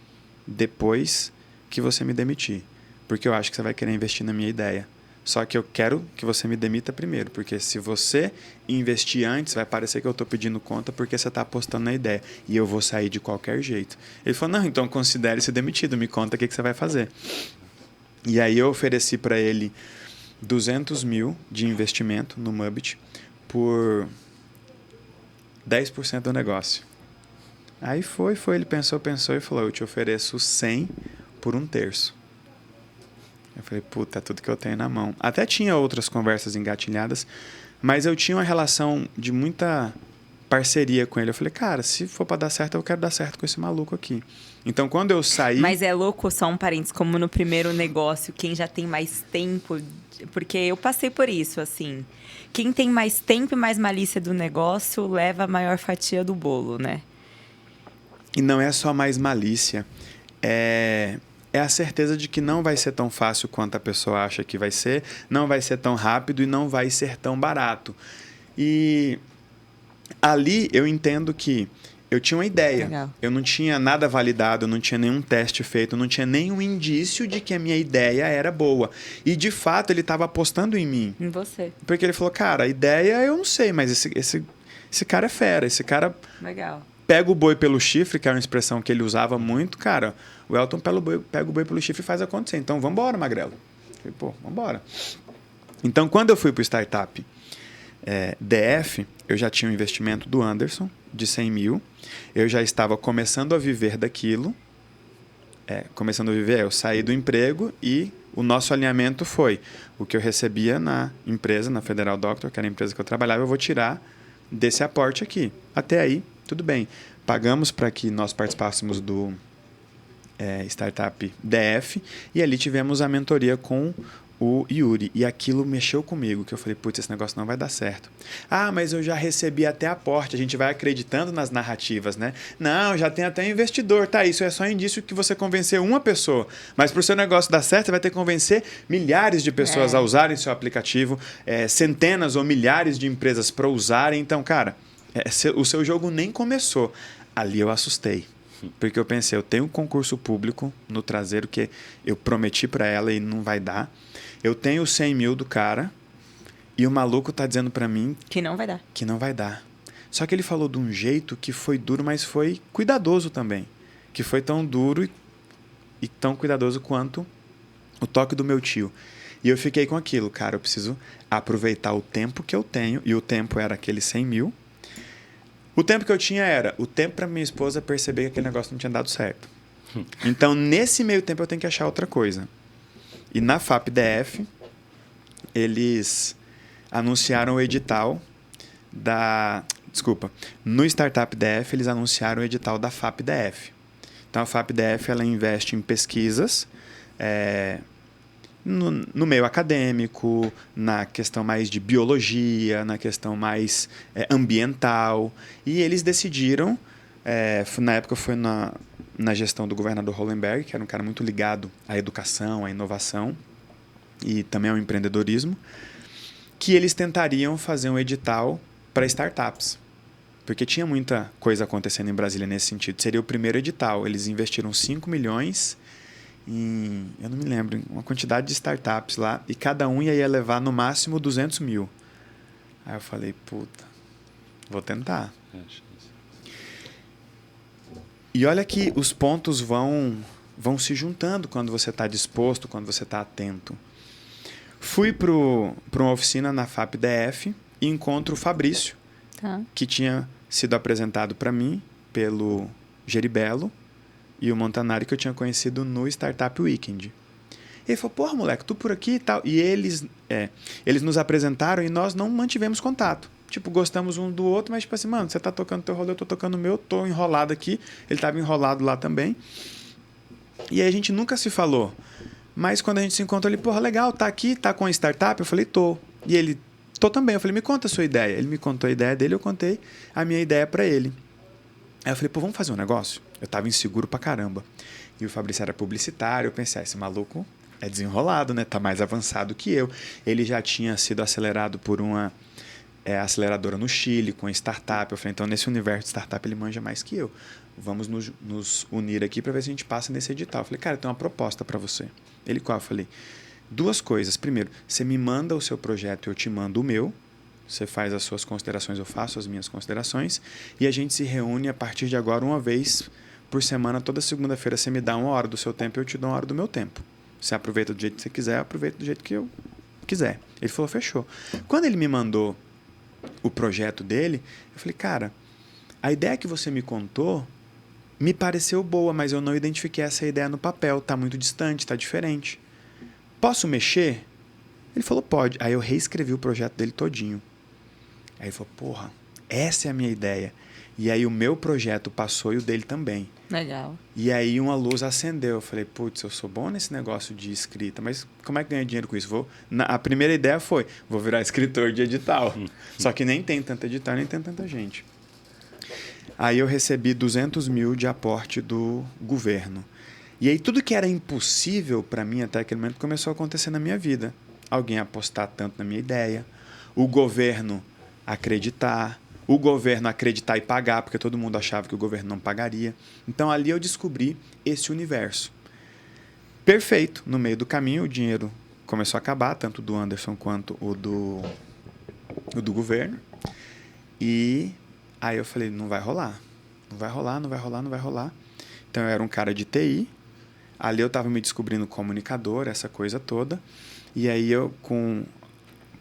depois que você me demitir. Porque eu acho que você vai querer investir na minha ideia. Só que eu quero que você me demita primeiro. Porque se você investir antes, vai parecer que eu estou pedindo conta porque você está apostando na ideia. E eu vou sair de qualquer jeito. Ele falou, não, então considere-se demitido. Me conta o que você vai fazer. E aí eu ofereci para ele 200 mil de investimento no Mubbit por 10% do negócio. Aí foi, ele pensou e falou, eu te ofereço 100 por 1/3. Eu falei, puta, é tudo que eu tenho na mão. Até tinha outras conversas engatilhadas, mas eu tinha uma relação de muita parceria com ele. Eu falei, cara, se for para dar certo, eu quero dar certo com esse maluco aqui. Então, quando eu saí... Mas é louco, só um parênteses, como no primeiro negócio, quem já tem mais tempo... Porque eu passei por isso, assim. Quem tem mais tempo e mais malícia do negócio leva a maior fatia do bolo, né? E não é só mais malícia. É a certeza de que não vai ser tão fácil quanto a pessoa acha que vai ser, não vai ser tão rápido e não vai ser tão barato. E ali eu entendo que eu tinha uma ideia. Legal. Eu não tinha nada validado, eu não tinha nenhum teste feito, eu não tinha nenhum indício de que a minha ideia era boa. E, de fato, ele estava apostando em mim. Em você. Porque ele falou, cara, a ideia eu não sei, mas esse cara é fera, esse cara... Legal. Pega o boi pelo chifre, que era uma expressão que ele usava muito, cara. O Elton pega o boi pelo chifre e faz acontecer. Então, vambora, Magrelo. Eu falei, pô, vambora. Então, quando eu fui para o Startup DF, eu já tinha um investimento do Anderson, de 100 mil. Eu já estava começando a viver daquilo. Eu saí do emprego e o nosso alinhamento foi o que eu recebia na empresa, na Federal Doctor, que era a empresa que eu trabalhava, eu vou tirar desse aporte aqui. Até aí, tudo bem. Pagamos para que nós participássemos do Startup DF e ali tivemos a mentoria com o Yuri. E aquilo mexeu comigo, que eu falei, putz, esse negócio não vai dar certo. Ah, mas eu já recebi até aporte. A gente vai acreditando nas narrativas, né? Não, já tem até investidor. Tá, isso é só indício que você convenceu uma pessoa. Mas para o seu negócio dar certo, você vai ter que convencer milhares de pessoas a usarem seu aplicativo, centenas ou milhares de empresas para usarem. Então, cara, o seu jogo nem começou. Ali eu assustei. Porque eu pensei, eu tenho um concurso público no traseiro que eu prometi para ela e não vai dar. Eu tenho 100 mil do cara e o maluco tá dizendo para mim... Que não vai dar. Que não vai dar. Só que ele falou de um jeito que foi duro, mas foi cuidadoso também. Que foi tão duro e tão cuidadoso quanto o toque do meu tio. E eu fiquei com aquilo, cara, eu preciso aproveitar o tempo que eu tenho. E o tempo era aquele 100 mil. O tempo que eu tinha era o tempo para minha esposa perceber que aquele negócio não tinha dado certo. Então, nesse meio tempo, eu tenho que achar outra coisa. E na FAPDF, eles anunciaram o edital da... Desculpa. No Startup DF, eles anunciaram o edital da FAPDF. Então, a FAPDF, ela investe em pesquisas... No meio acadêmico, na questão mais de biologia, na questão mais ambiental. E eles decidiram, na época foi na gestão do governador Hollenberg, que era um cara muito ligado à educação, à inovação e também ao empreendedorismo, que eles tentariam fazer um edital para startups. Porque tinha muita coisa acontecendo em Brasília nesse sentido. Seria o primeiro edital. Eles investiram 5 milhões... eu não me lembro, uma quantidade de startups lá, e cada um ia levar no máximo 200 mil. Aí eu falei, puta, vou tentar. E olha que os pontos vão se juntando quando você está disposto, quando você está atento. Fui para uma oficina na FAPDF e encontro o Fabrício, que tinha sido apresentado para mim pelo Geribello, e o Montanari, que eu tinha conhecido no Startup Weekend. Ele falou, porra, moleque, tu por aqui e tal. E eles nos apresentaram e nós não mantivemos contato. Tipo, gostamos um do outro, mas tipo assim, mano, você tá tocando teu rolê, eu tô tocando o meu, tô enrolado aqui. Ele tava enrolado lá também. E aí a gente nunca se falou. Mas quando a gente se encontrou, ele, porra, legal, tá aqui, tá com a startup? Eu falei, tô. E ele, tô também. Eu falei, me conta a sua ideia. Ele me contou a ideia dele, eu contei a minha ideia pra ele. Aí eu falei, pô, vamos fazer um negócio? Eu tava inseguro pra caramba. E o Fabrício era publicitário. Eu pensei, esse maluco é desenrolado, né? Tá mais avançado que eu. Ele já tinha sido acelerado por uma aceleradora no Chile, com startup. Eu falei, então nesse universo de startup ele manja mais que eu. Vamos nos unir aqui para ver se a gente passa nesse edital. Eu falei, cara, eu tenho uma proposta para você. Ele, qual? Eu falei, 2 coisas. Primeiro, você me manda o seu projeto, eu te mando o meu. Você faz as suas considerações, eu faço as minhas considerações. E a gente se reúne a partir de agora 1 vez por semana. Toda segunda-feira você me dá 1 hora do seu tempo e eu te dou 1 hora do meu tempo. Você aproveita do jeito que você quiser, eu aproveito do jeito que eu quiser. Ele falou, fechou. Quando ele me mandou o projeto dele, eu falei, cara, a ideia que você me contou me pareceu boa, mas eu não identifiquei essa ideia no papel. Está muito distante, está diferente. Posso mexer? Ele falou, pode. Aí eu reescrevi o projeto dele todinho. Aí ele falou, porra, essa é a minha ideia. E aí o meu projeto passou e o dele também. Legal. E aí uma luz acendeu. Eu falei, putz, eu sou bom nesse negócio de escrita, mas como é que ganha dinheiro com isso? A primeira ideia foi, vou virar escritor de edital. Só que nem tem tanto edital, nem tem tanta gente. Aí eu recebi 200 mil de aporte do governo. E aí tudo que era impossível para mim até aquele momento começou a acontecer na minha vida. Alguém apostar tanto na minha ideia, o governo acreditar e pagar, porque todo mundo achava que o governo não pagaria. Então ali eu descobri esse universo. Perfeito. No meio do caminho o dinheiro começou a acabar, tanto do Anderson quanto o do governo. E aí eu falei, não vai rolar. Não vai rolar, não vai rolar, não vai rolar. Então eu era um cara de TI. Ali eu estava me descobrindo comunicador, essa coisa toda. E aí eu, com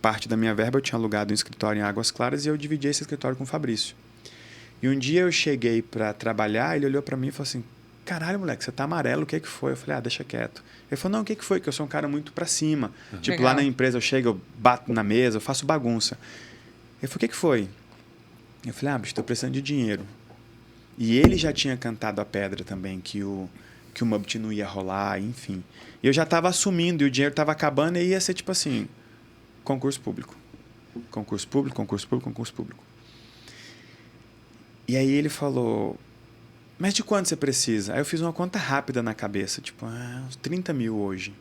parte da minha verba, eu tinha alugado um escritório em Águas Claras e eu dividi esse escritório com o Fabrício. E um dia eu cheguei para trabalhar, ele olhou para mim e falou assim, caralho, moleque, você tá amarelo, o que foi? Eu falei, deixa quieto. Ele falou, não, o que foi? Que eu sou um cara muito para cima. Tipo, Legal. lá na empresa eu chego, eu bato na mesa, eu faço bagunça. Ele falou, o que foi? Eu falei, bicho, tô precisando de dinheiro. E ele já tinha cantado a pedra também, que o Mubit não ia rolar, enfim. E eu já estava assumindo, e o dinheiro estava acabando, e ia ser tipo assim, concurso público. Concurso público, concurso público, concurso público. E aí ele falou, mas de quanto você precisa? Aí eu fiz uma conta rápida na cabeça, tipo, uns 30 mil hoje.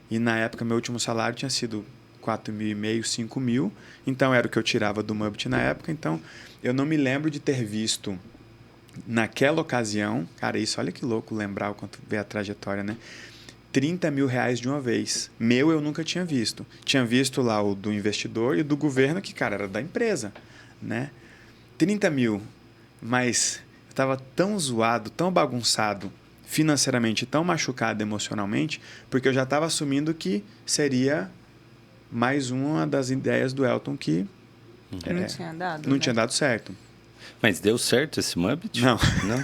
E na época, meu último salário tinha sido 4.500, 5 mil. Então, era o que eu tirava do Mubit na época. Então, eu não me lembro de ter visto, naquela ocasião, cara, isso, olha que louco lembrar o quanto vê a trajetória, né? 30 mil reais de uma vez. Meu, eu nunca tinha visto. Tinha visto lá o do investidor e do governo, que, cara, era da empresa, né? 30 mil. Mas eu estava tão zoado, tão bagunçado financeiramente, tão machucado emocionalmente, porque eu já estava assumindo que seria mais uma das ideias do Elton que não tinha dado, não né? tinha dado certo. Mas deu certo esse Mubit? Não. Não?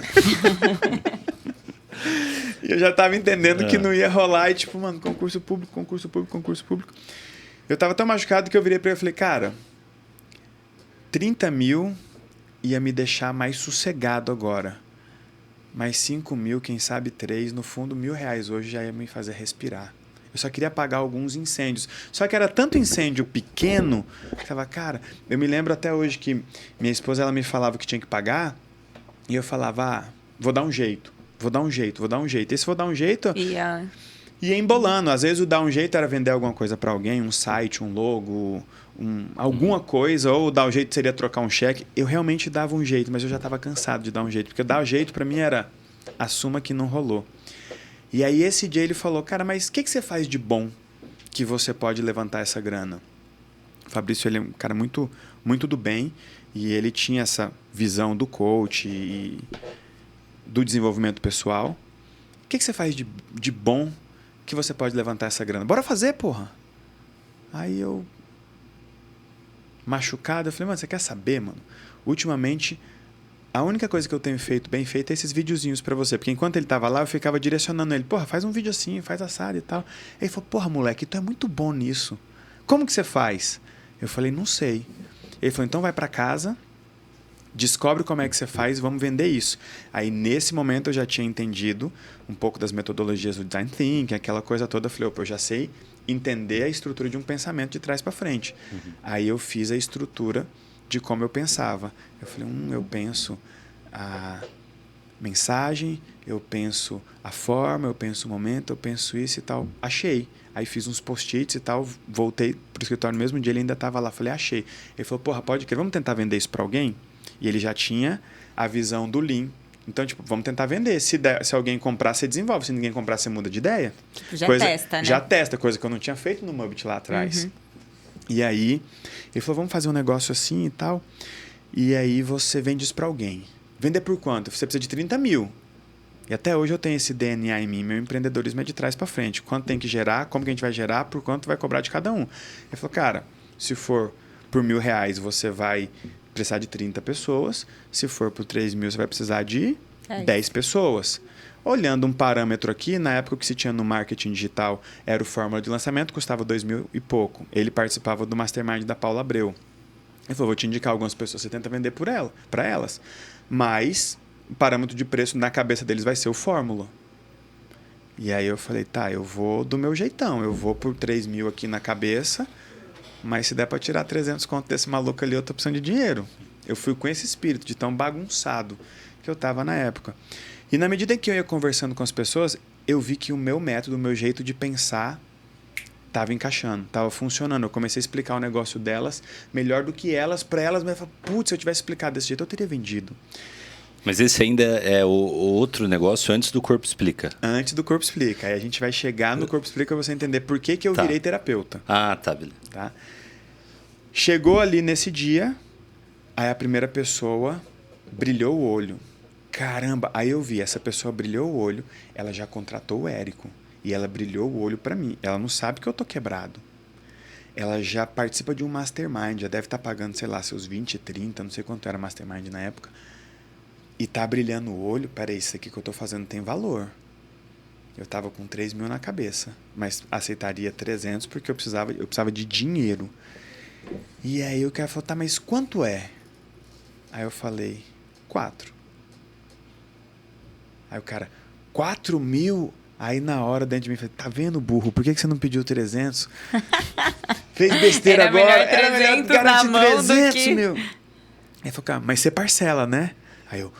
E eu já estava entendendo que não ia rolar. E tipo, mano, concurso público, concurso público, concurso público. Eu estava tão machucado que eu virei para ele e falei, cara, 30 mil ia me deixar mais sossegado agora. Mais 5 mil, quem sabe 3. No fundo, R$1.000 hoje já ia me fazer respirar. Eu só queria apagar alguns incêndios. Só que era tanto incêndio pequeno que eu tava, cara, eu me lembro até hoje que minha esposa ela me falava que tinha que pagar e eu falava, vou dar um jeito. Vou dar um jeito, vou dar um jeito. E se vou dar um jeito, ia embolando. Às vezes o dar um jeito era vender alguma coisa para alguém, um site, um logo, alguma coisa, ou dar um jeito seria trocar um cheque. Eu realmente dava um jeito, mas eu já estava cansado de dar um jeito, porque dar um jeito para mim era assuma que não rolou. E aí esse dia ele falou, cara, mas o que você faz de bom que você pode levantar essa grana? O Fabrício, ele é um cara muito, muito do bem e ele tinha essa visão do coach e do desenvolvimento pessoal. O que você faz de bom que você pode levantar essa grana? Bora fazer, porra! Aí eu, machucado, eu falei, mano, você quer saber, mano? Ultimamente, a única coisa que eu tenho feito bem feito é esses videozinhos pra você. Porque enquanto ele tava lá, eu ficava direcionando ele. Porra, faz um vídeo assim, faz assado e tal. Aí ele falou, porra, moleque, tu é muito bom nisso. Como que você faz? Eu falei, não sei. Ele falou, então vai pra casa, descobre como é que você faz e vamos vender isso. Aí, nesse momento, eu já tinha entendido um pouco das metodologias do Design Thinking, aquela coisa toda. Eu falei, opa, eu já sei entender a estrutura de um pensamento de trás para frente. Aí, eu fiz a estrutura de como eu pensava. Eu falei, eu penso mensagem, eu penso a forma, eu penso o momento, eu penso isso e tal. Achei. Aí fiz uns post-its e tal, voltei pro escritório no mesmo dia, ele ainda estava lá. Falei, achei. Ele falou, porra, pode crer, vamos tentar vender isso para alguém? E ele já tinha a visão do Lean. Então, tipo, vamos tentar vender. Se alguém comprar, você desenvolve. Se ninguém comprar, você muda de ideia. Tipo, já testa, né? Já testa, coisa que eu não tinha feito no Mubit lá atrás. E aí, ele falou, vamos fazer um negócio assim e tal. E aí você vende isso para alguém. Vender por quanto? Você precisa de 30 mil. E até hoje eu tenho esse DNA em mim. Meu empreendedorismo é de trás para frente. Quanto tem que gerar, como que a gente vai gerar, por quanto vai cobrar de cada um. Ele falou, cara, se for por R$1.000, você vai precisar de 30 pessoas. Se for por 3 mil, você vai precisar de 10 pessoas. Olhando um parâmetro aqui, na época que se tinha no marketing digital era o fórmula de lançamento, custava 2.000 e pouco. Ele participava do Mastermind da Paula Abreu. Ele falou, vou te indicar algumas pessoas, você tenta vender para elas. Mas o parâmetro de preço na cabeça deles vai ser o fórmula. E aí eu falei, tá, eu vou do meu jeitão. Eu vou por 3 mil aqui na cabeça, mas se der para tirar 300 conto desse maluco ali, eu tô precisando de dinheiro. Eu fui com esse espírito de tão bagunçado que eu tava na época. E na medida que eu ia conversando com as pessoas, eu vi que o meu método, o meu jeito de pensar estava encaixando, estava funcionando. Eu comecei a explicar o negócio delas melhor do que elas, para elas. Mas eu falei, putz, se eu tivesse explicado desse jeito, eu teria vendido. Mas esse ainda é o outro negócio antes do Corpo Explica. Antes do Corpo Explica. Aí a gente vai chegar no Corpo Explica para você entender por que eu virei terapeuta. Ah, tá, beleza. Tá? Chegou ali nesse dia, aí a primeira pessoa brilhou o olho. Caramba, aí eu vi, essa pessoa brilhou o olho, ela já contratou o Érico. E ela brilhou o olho para mim. Ela não sabe que eu tô quebrado. Ela já participa de um mastermind, já deve estar pagando, sei lá, seus 20, 30, não sei quanto era mastermind na época. E tá brilhando o olho, peraí, isso aqui que eu tô fazendo tem valor. Eu tava com 3 mil na cabeça, mas aceitaria 300 porque eu precisava de dinheiro. E aí o cara falou, tá, mas quanto é? Aí eu falei, 4. Aí o cara, 4 mil? Aí na hora dentro de mim, falei, tá vendo, burro? Por que você não pediu 300? Fez besteira agora. Era melhor 300 na mão do que... meu. Aí falou, cara, mas você parcela, né? Aí eu,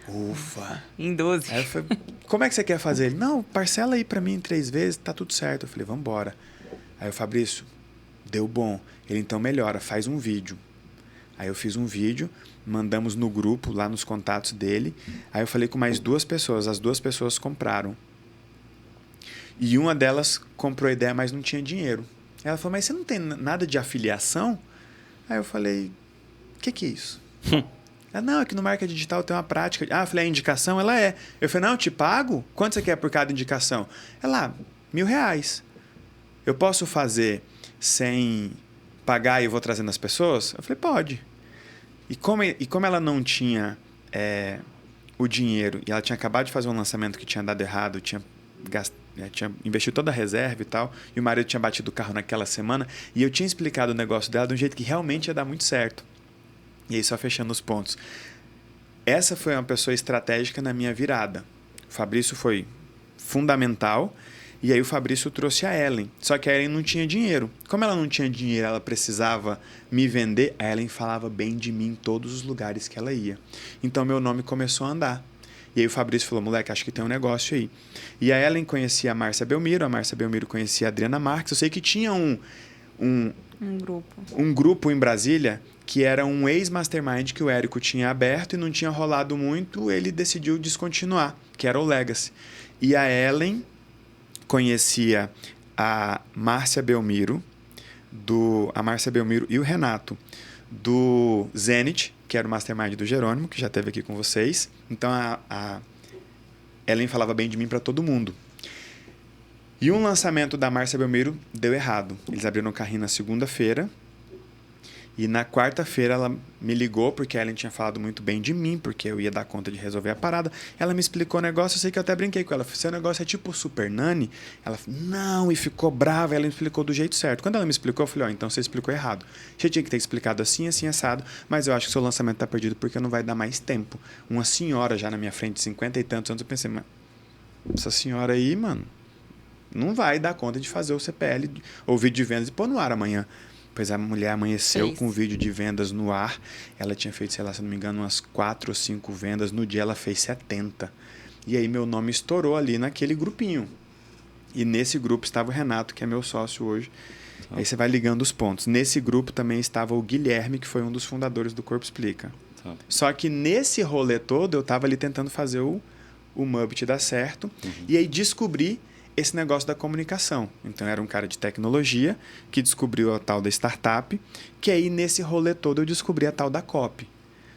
ufa. Em 12. Aí eu falei, como é que você quer fazer? Ele, não, parcela aí pra mim em 3 vezes, tá tudo certo. Eu falei, vambora. Aí o Fabrício, deu bom. Ele, então melhora, faz um vídeo. Aí eu fiz um vídeo, mandamos no grupo, lá nos contatos dele. Aí eu falei com mais 2 pessoas, as 2 pessoas compraram. E uma delas comprou a ideia, mas não tinha dinheiro. Ela falou, mas você não tem nada de afiliação? Aí eu falei, o que é isso? Ela, não, é que no marketing digital tem uma prática. Ah, eu falei, a indicação? Ela é. Eu falei, não, eu te pago? Quanto você quer por cada indicação? Ela, R$1.000. Eu posso fazer sem pagar e eu vou trazendo as pessoas? Eu falei, pode. E como ela não tinha o dinheiro, e ela tinha acabado de fazer um lançamento que tinha dado errado, tinha investido toda a reserva e tal, e o marido tinha batido o carro naquela semana, e eu tinha explicado o negócio dela de um jeito que realmente ia dar muito certo. E aí, só fechando os pontos. Essa foi uma pessoa estratégica na minha virada. O Fabrício foi fundamental, e aí o Fabrício trouxe a Ellen. Só que a Ellen não tinha dinheiro. Como ela não tinha dinheiro, ela precisava me vender, a Ellen falava bem de mim em todos os lugares que ela ia. Então, meu nome começou a andar. E aí o Fabrício falou, moleque, acho que tem um negócio aí. E a Ellen conhecia a Márcia Belmiro conhecia a Adriana Marques. Eu sei que tinha um grupo em Brasília que era um ex-mastermind que o Érico tinha aberto e não tinha rolado muito, ele decidiu descontinuar, que era o Legacy. E a Ellen conhecia a Márcia Belmiro e o Renato do Zenit, que era o mastermind do Jerônimo, que já esteve aqui com vocês. Então a Ellen falava bem de mim para todo mundo. E um lançamento da Márcia Belmiro deu errado. Eles abriram o carrinho na segunda-feira. E na quarta-feira ela me ligou, porque a Ellen tinha falado muito bem de mim, porque eu ia dar conta de resolver a parada. Ela me explicou o negócio, eu sei que eu até brinquei com ela. Seu negócio é tipo Super Nani? Ela falou, não, e ficou brava. Ela me explicou do jeito certo. Quando ela me explicou, eu falei, então você explicou errado. Você tinha que ter explicado assim, assim, assado, mas eu acho que seu lançamento está perdido porque não vai dar mais tempo. Uma senhora já na minha frente, 50 e tantos anos, eu pensei, mas essa senhora aí, mano, não vai dar conta de fazer o CPL, ou vídeo de vendas e pôr no ar amanhã. Pois a mulher amanheceu Fez. com um vídeo de vendas no ar. Ela tinha feito, sei lá, se não me engano, umas 4 ou 5 vendas. No dia ela fez 70. E aí meu nome estourou ali naquele grupinho. E nesse grupo estava o Renato, que é meu sócio hoje. Aí você vai ligando os pontos. Nesse grupo também estava o Guilherme, que foi um dos fundadores do Corpo Explica. Só que nesse rolê todo eu estava ali tentando fazer o Mubbit dar certo. E aí descobri esse negócio da comunicação. Então, era um cara de tecnologia que descobriu a tal da startup, que aí, nesse rolê todo, eu descobri a tal da copy.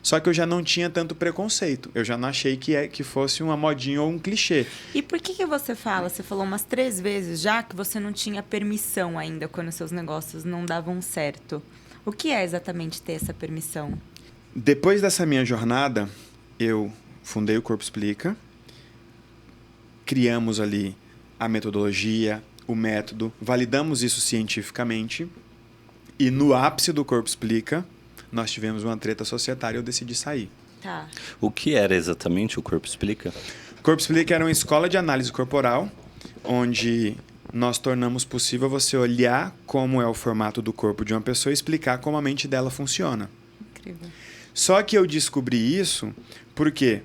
Só que eu já não tinha tanto preconceito. Eu já não achei que fosse uma modinha ou um clichê. E por que você fala, você falou umas 3 vezes já, que você não tinha permissão ainda quando seus negócios não davam certo? O que é exatamente ter essa permissão? Depois dessa minha jornada, eu fundei o Corpo Explica, criamos ali a metodologia, o método, validamos isso cientificamente e no ápice do Corpo Explica, nós tivemos uma treta societária e eu decidi sair. Tá. O que era exatamente o Corpo Explica? O Corpo Explica era uma escola de análise corporal, onde nós tornamos possível você olhar como é o formato do corpo de uma pessoa e explicar como a mente dela funciona. Incrível. Só que eu descobri isso porque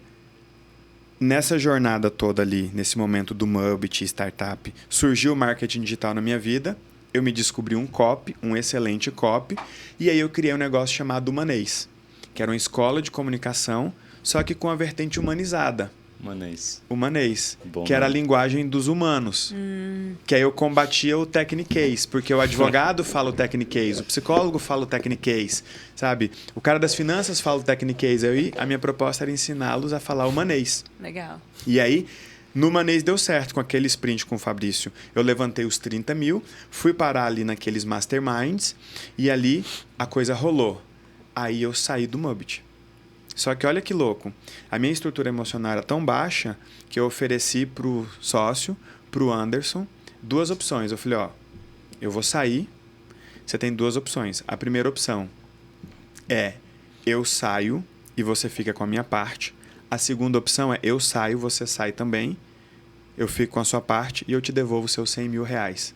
nessa jornada toda ali, nesse momento do Mubbit, startup, surgiu o marketing digital na minha vida, eu me descobri um copy, um excelente copy, e aí eu criei um negócio chamado Humanês, que era uma escola de comunicação, só que com a vertente humanizada. Humanês, Bom, que era a né? linguagem dos humanos. Que aí eu combatia o techniquez, porque o advogado fala o techniquez, o psicólogo fala o techniquez, sabe? O cara das finanças fala o techniquez. Aí a minha proposta era ensiná-los a falar humanês. Legal. E aí, no Humanês deu certo, com aquele sprint com o Fabrício. Eu levantei os 30 mil, fui parar ali naqueles masterminds, e ali a coisa rolou. Aí eu saí do Mubbit. Só que olha que louco, a minha estrutura emocional era tão baixa que eu ofereci pro sócio, pro Anderson, 2 opções. Eu falei, ó, eu vou sair, você tem 2 opções. A primeira opção é eu saio e você fica com a minha parte. A segunda opção é eu saio, você sai também, eu fico com a sua parte e eu te devolvo os seus 100 mil reais.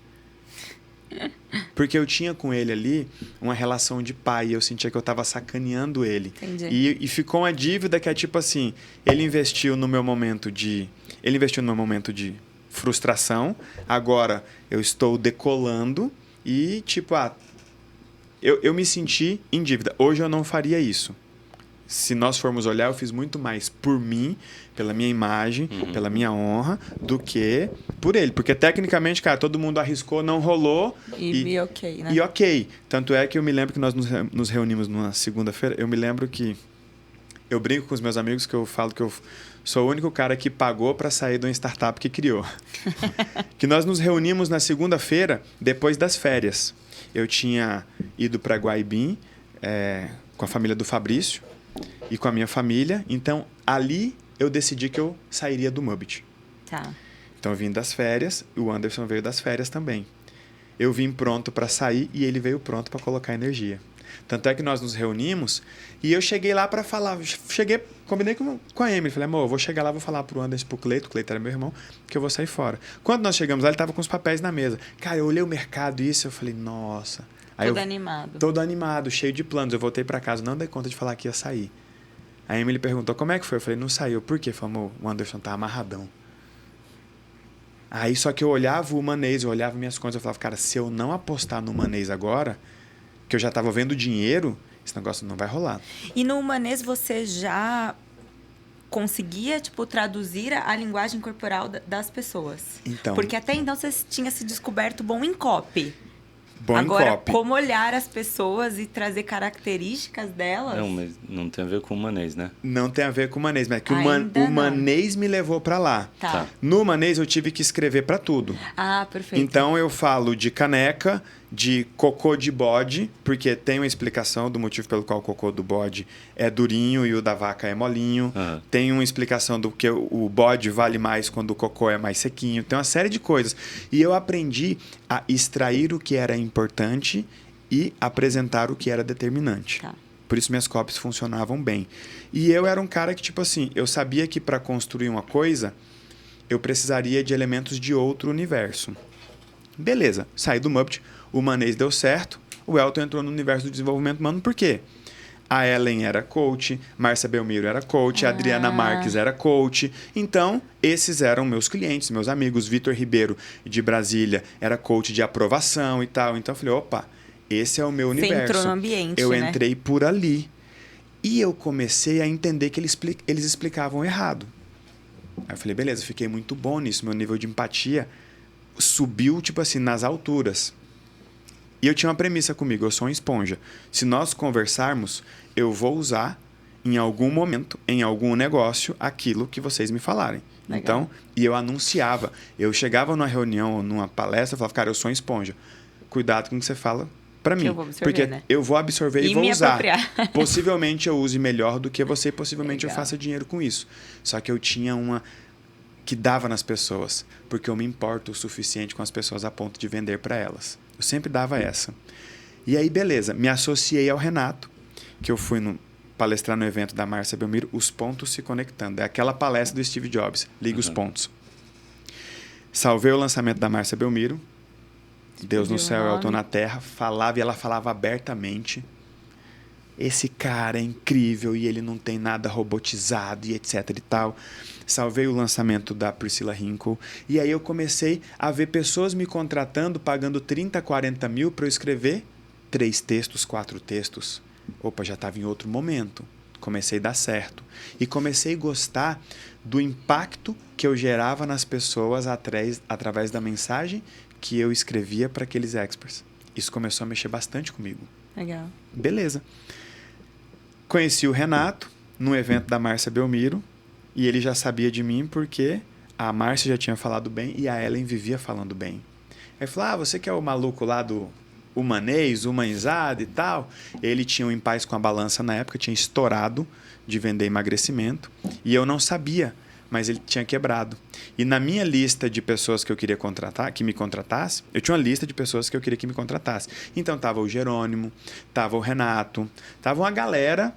Porque eu tinha com ele ali uma relação de pai. Eu sentia que eu estava sacaneando ele. Entendi. E ficou uma dívida que é tipo assim, ele investiu no meu momento de frustração. Agora eu estou decolando e tipo, eu me senti em dívida. Hoje eu não faria isso. Se nós formos olhar, eu fiz muito mais por mim, pela minha imagem, pela minha honra, do que por ele. Porque, tecnicamente, cara, todo mundo arriscou, não rolou. E ok, né? E ok. Tanto é que eu me lembro que nós nos reunimos numa segunda-feira. Eu me lembro que eu brinco com os meus amigos que eu falo que eu sou o único cara que pagou para sair de uma startup que criou. Que nós nos reunimos na segunda-feira, depois das férias. Eu tinha ido para Guaibim com a família do Fabrício e com a minha família. Então, ali eu decidi que eu sairia do Mubbit. Tá. Então, eu vim das férias, o Anderson veio das férias também. Eu vim pronto para sair e ele veio pronto para colocar energia. Tanto é que nós nos reunimos e eu cheguei lá para falar. Combinei com a Emily. Falei, amor, eu vou chegar lá, vou falar pro Anderson, pro Cleito. O Cleito era meu irmão, que eu vou sair fora. Quando nós chegamos lá, ele tava com os papéis na mesa. Cara, eu olhei o mercado e isso, eu falei, nossa. Animado. Todo animado, cheio de planos. Eu voltei para casa, não dei conta de falar que ia sair. A Emily perguntou, como é que foi? Eu falei, não saiu. Por quê? Falou, o Anderson tá amarradão. Aí, só que eu olhava o Humanês, eu olhava minhas contas, eu falava, cara, se eu não apostar no Humanês agora, que eu já tava vendo dinheiro, esse negócio não vai rolar. E no Humanês você já conseguia, tipo, traduzir a linguagem corporal das pessoas? Então. Porque até então você tinha se descoberto bom em copy. Bom Agora, em copy. como olhar as pessoas e trazer características delas? Não, mas não tem a ver com humanês, né? Não tem a ver com o Humanês, mas é que Ainda o não. Humanês me levou para lá. Tá. No Humanês eu tive que escrever para tudo. Ah, perfeito. Então eu falo de caneca, de cocô de bode, porque tem uma explicação do motivo pelo qual o cocô do bode é durinho e o da vaca é molinho. Uhum. Tem uma explicação do que o bode vale mais quando o cocô é mais sequinho. Tem uma série de coisas. E eu aprendi a extrair o que era importante e apresentar o que era determinante. Tá. Por isso minhas copies funcionavam bem. E eu era um cara que, tipo assim, eu sabia que para construir uma coisa, eu precisaria de elementos de outro universo. Beleza, saí do Mubbit, o Humanês deu certo, o Elton entrou no universo do desenvolvimento humano. Por quê? A Ellen era coach, Márcia Belmiro era coach, a Adriana Marques era coach. Então, esses eram meus clientes, meus amigos. Vitor Ribeiro, de Brasília, era coach de aprovação e tal. Então, eu falei, opa, esse é o meu universo. Você entrou no ambiente, eu né? entrei por ali. E eu comecei a entender que eles explicavam errado. Aí eu falei, beleza, fiquei muito bom nisso. Meu nível de empatia subiu, tipo assim, nas alturas. E eu tinha uma premissa comigo, eu sou uma esponja. Se nós conversarmos, eu vou usar em algum momento, em algum negócio, aquilo que vocês me falarem. Legal. Então, e eu anunciava. Eu chegava numa reunião ou numa palestra e falava, cara, eu sou uma esponja. Cuidado com o que você fala para mim. Eu vou absorver, porque né? eu vou absorver e vou me usar. apropriar. Possivelmente eu use melhor do que você, e possivelmente eu Legal. faça dinheiro com isso. Só que eu tinha uma que dava nas pessoas, porque eu me importo o suficiente com as pessoas a ponto de vender para elas. Eu sempre dava essa. E aí, beleza, me associei ao Renato, que eu fui palestrar no evento da Márcia Belmiro, Os Pontos Se Conectando. É aquela palestra do Steve Jobs, Liga os Pontos. Salvei o lançamento da Márcia Belmiro, Deus no céu, Elton na terra, falava e ela falava abertamente. Esse cara é incrível e ele não tem nada robotizado e etc e tal. Salvei o lançamento da Priscila Hinkle. E aí eu comecei a ver pessoas me contratando, pagando 30, 40 mil para eu escrever 3 textos, 4 textos. Opa, já estava em outro momento. Comecei a dar certo. E comecei a gostar do impacto que eu gerava nas pessoas através da mensagem que eu escrevia para aqueles experts. Isso começou a mexer bastante comigo. Legal. Beleza. Conheci o Renato num evento da Márcia Belmiro e ele já sabia de mim porque a Márcia já tinha falado bem e a Ellen vivia falando bem. Aí falou, você que é o maluco lá do humanês, humanizado e tal. Ele tinha um Em Paz com a Balança na época, tinha estourado de vender emagrecimento e eu não sabia, mas ele tinha quebrado. E na minha lista de pessoas que eu queria contratar, que me contratasse, eu tinha uma lista de pessoas que eu queria que me contratasse. Então tava o Jerônimo, tava o Renato, tava uma galera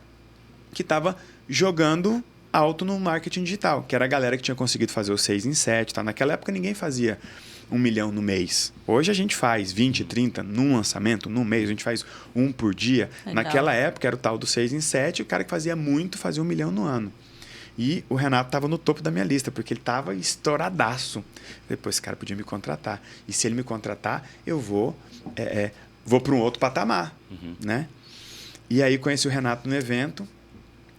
que tava jogando alto no marketing digital, que era a galera que tinha conseguido fazer o 6 em 7, tá? Naquela época ninguém fazia 1 milhão no mês. Hoje a gente faz 20, 30 num lançamento, num mês, a gente faz 1 por dia. Legal. Naquela época era o tal do 6 em 7, o cara que fazia muito fazia 1 milhão no ano. E o Renato estava no topo da minha lista, porque ele estava estouradaço. Depois esse cara podia me contratar. E se ele me contratar, eu vou para um outro patamar. Né? E aí conheci o Renato no evento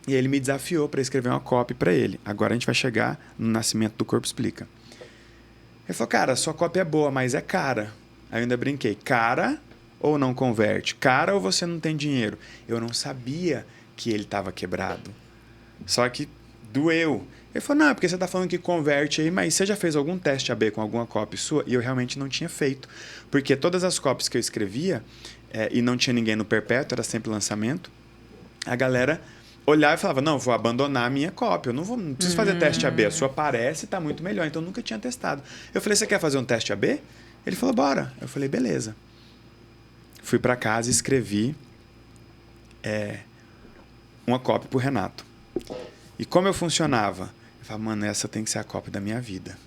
e ele me desafiou para escrever uma copy para ele. Agora a gente vai chegar no Nascimento do Corpo Explica. Ele falou, cara, sua copy é boa, mas é cara. Aí eu ainda brinquei, cara ou não converte? Cara ou você não tem dinheiro? Eu não sabia que ele estava quebrado. Só que doeu. Ele falou, não, é porque você está falando que converte aí, mas você já fez algum teste AB com alguma copy sua? E eu realmente não tinha feito. Porque todas as copies que eu escrevia, e não tinha ninguém no perpétuo, era sempre lançamento, a galera olhava e falava, não, vou abandonar a minha cópia, eu não preciso fazer teste AB, a sua parece e está muito melhor, então eu nunca tinha testado. Eu falei, você quer fazer um teste AB? Ele falou, bora. Eu falei, beleza. Fui para casa e escrevi uma cópia para o Renato. E como eu funcionava? Eu falava, mano, essa tem que ser a cópia da minha vida.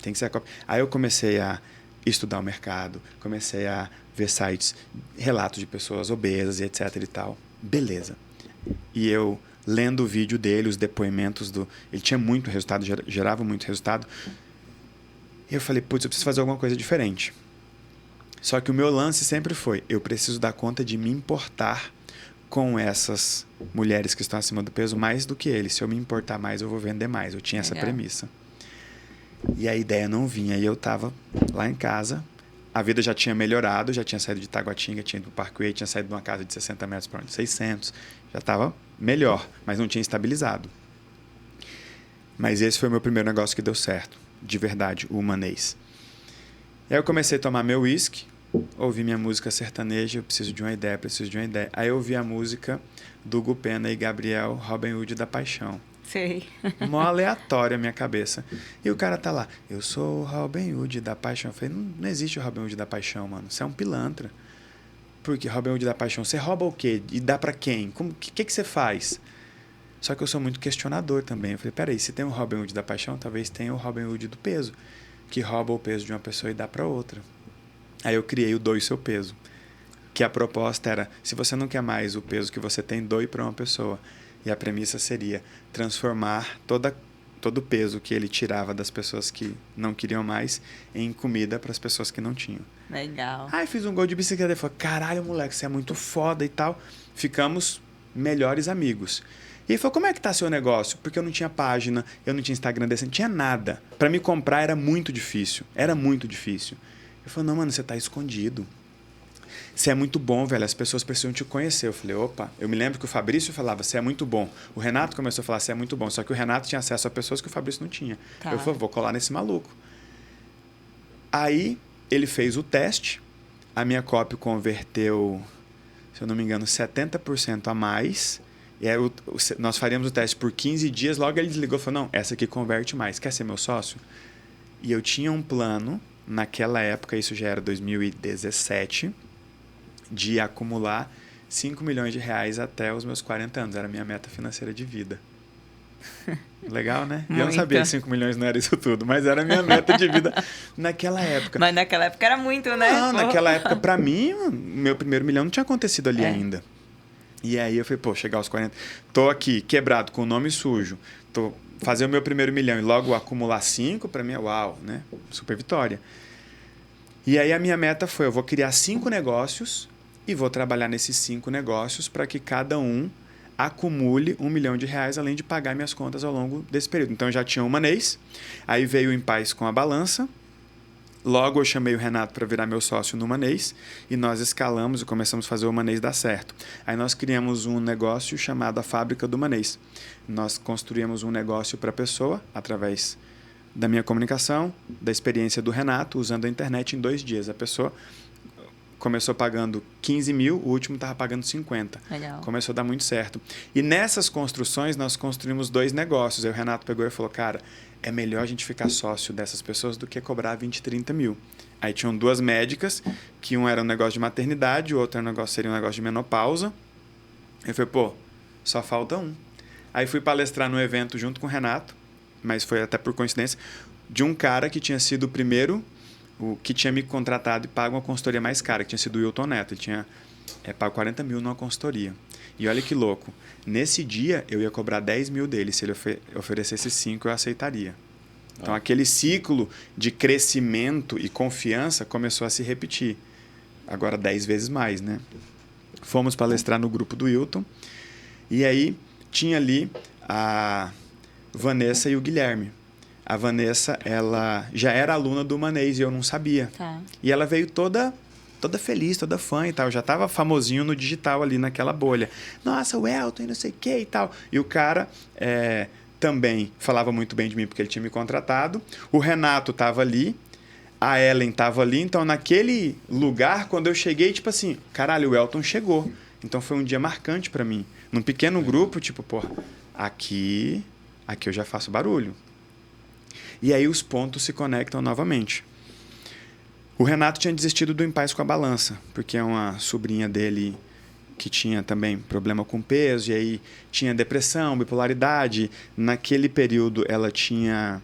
Tem que ser a cópia. Aí eu comecei a estudar o mercado, comecei a ver sites, relatos de pessoas obesas e etc e tal. Beleza. E eu, lendo o vídeo dele, os depoimentos ele tinha muito resultado, gerava muito resultado. E eu falei, putz, eu preciso fazer alguma coisa diferente. Só que o meu lance sempre foi, eu preciso dar conta de me importar com essas mulheres que estão acima do peso mais do que eles. Se eu me importar mais, eu vou vender mais. Eu tinha essa premissa. E a ideia não vinha. E eu estava lá em casa, a vida já tinha melhorado, já tinha saído de Taguatinga, tinha ido para o Parkway, tinha saído de uma casa de 60 metros para 600. Já estava melhor, mas não tinha estabilizado. Mas esse foi o meu primeiro negócio que deu certo. De verdade, o humanês. E aí eu comecei a tomar meu whisky, ouvi minha música sertaneja, eu preciso de uma ideia. Aí eu ouvi a música do Gu Pena e Gabriel, Robin Hood da Paixão. Sei. Mó aleatória a minha cabeça. E o cara tá lá, eu sou o Robin Hood da Paixão. Eu falei, não existe o Robin Hood da Paixão, mano. Você é um pilantra. Porque Robin Hood da Paixão, você rouba o quê? E dá pra quem? O que você faz? Só que eu sou muito questionador também. Eu falei, peraí, se tem o Robin Hood da Paixão, talvez tenha o Robin Hood do peso, que rouba o peso de uma pessoa e dá pra outra. Aí eu criei o Doe Seu Peso. que a proposta era, se você não quer mais o peso que você tem, doe para uma pessoa. E a premissa seria transformar todo o peso que ele tirava das pessoas que não queriam mais em comida para as pessoas que não tinham. Legal. Aí fiz um gol de bicicleta e falei, caralho, moleque, você é muito foda e tal. Ficamos melhores amigos. E ele falou, como é que tá seu negócio? Porque eu não tinha página, eu não tinha Instagram desse, não tinha nada. Para me comprar era muito difícil. Era muito difícil. Eu falei, não, mano, você tá escondido. Você é muito bom, velho, as pessoas precisam te conhecer. Eu falei, opa. Eu me lembro que o Fabrício falava, você é muito bom. O Renato começou a falar, você é muito bom. Só que o Renato tinha acesso a pessoas que o Fabrício não tinha. Tá. Eu falei, vou colar nesse maluco. Aí ele fez o teste. A minha copy converteu, se eu não me engano, 70% a mais. E aí nós faríamos o teste por 15 dias. Logo ele desligou e falou, não, essa aqui converte mais. Quer ser meu sócio? E eu tinha um plano, naquela época, isso já era 2017, de acumular 5 milhões de reais até os meus 40 anos. Era a minha meta financeira de vida. Legal, né? E eu não sabia que 5 milhões não era isso tudo, mas era a minha meta de vida naquela época. Mas naquela época era muito, né? Não, naquela época, pra mim, meu primeiro milhão não tinha acontecido ali ainda. E aí eu falei, pô, chegar aos 40... Tô aqui, quebrado, com o nome sujo. Tô fazer o meu primeiro milhão e logo acumular 5, pra mim é uau, né? Super vitória. E aí a minha meta foi, eu vou criar 5 negócios e vou trabalhar nesses 5 negócios para que cada um acumule 1 milhão de reais, além de pagar minhas contas ao longo desse período. Então, eu já tinha o Manês, aí veio o Em Paz com a Balança, logo eu chamei o Renato para virar meu sócio no Manês, e nós escalamos e começamos a fazer o Manês dar certo. Aí nós criamos um negócio chamado a Fábrica do Manês. Nós construímos um negócio para a pessoa, através da minha comunicação, da experiência do Renato, usando a internet em 2 dias. A pessoa começou pagando 15 mil, o último estava pagando 50. Legal. Começou a dar muito certo. E nessas construções, nós construímos 2 negócios. Aí o Renato pegou e falou, cara, é melhor a gente ficar sócio dessas pessoas do que cobrar 20, 30 mil. Aí tinham 2 médicas, que um era um negócio de maternidade, o outro seria um negócio de menopausa. Eu falei, pô, só falta um. Aí fui palestrar no evento junto com o Renato, mas foi até por coincidência, de um cara que tinha sido o primeiro, o que tinha me contratado e pago uma consultoria mais cara, que tinha sido o Wilton Neto. Ele tinha pago 40 mil numa consultoria. E olha que louco, nesse dia eu ia cobrar 10 mil dele, se ele oferecesse 5 eu aceitaria. Então aquele ciclo de crescimento e confiança começou a se repetir. Agora 10 vezes mais, né? Fomos palestrar no grupo do Wilton, e aí tinha ali a Vanessa e o Guilherme. A Vanessa, ela já era aluna do Manês e eu não sabia. Tá. E ela veio toda feliz, toda fã e tal. Já estava famosinho no digital ali naquela bolha. Nossa, o Elton e não sei o que e tal. E o cara também falava muito bem de mim porque ele tinha me contratado. O Renato estava ali. A Ellen estava ali. Então, naquele lugar, quando eu cheguei, tipo assim, caralho, o Elton chegou. Então, foi um dia marcante para mim. Num pequeno grupo, tipo, pô, aqui eu já faço barulho. E aí os pontos se conectam novamente. O Renato tinha desistido do Em Paz com a Balança, porque é uma sobrinha dele que tinha também problema com peso, e aí tinha depressão, bipolaridade. Naquele período ela tinha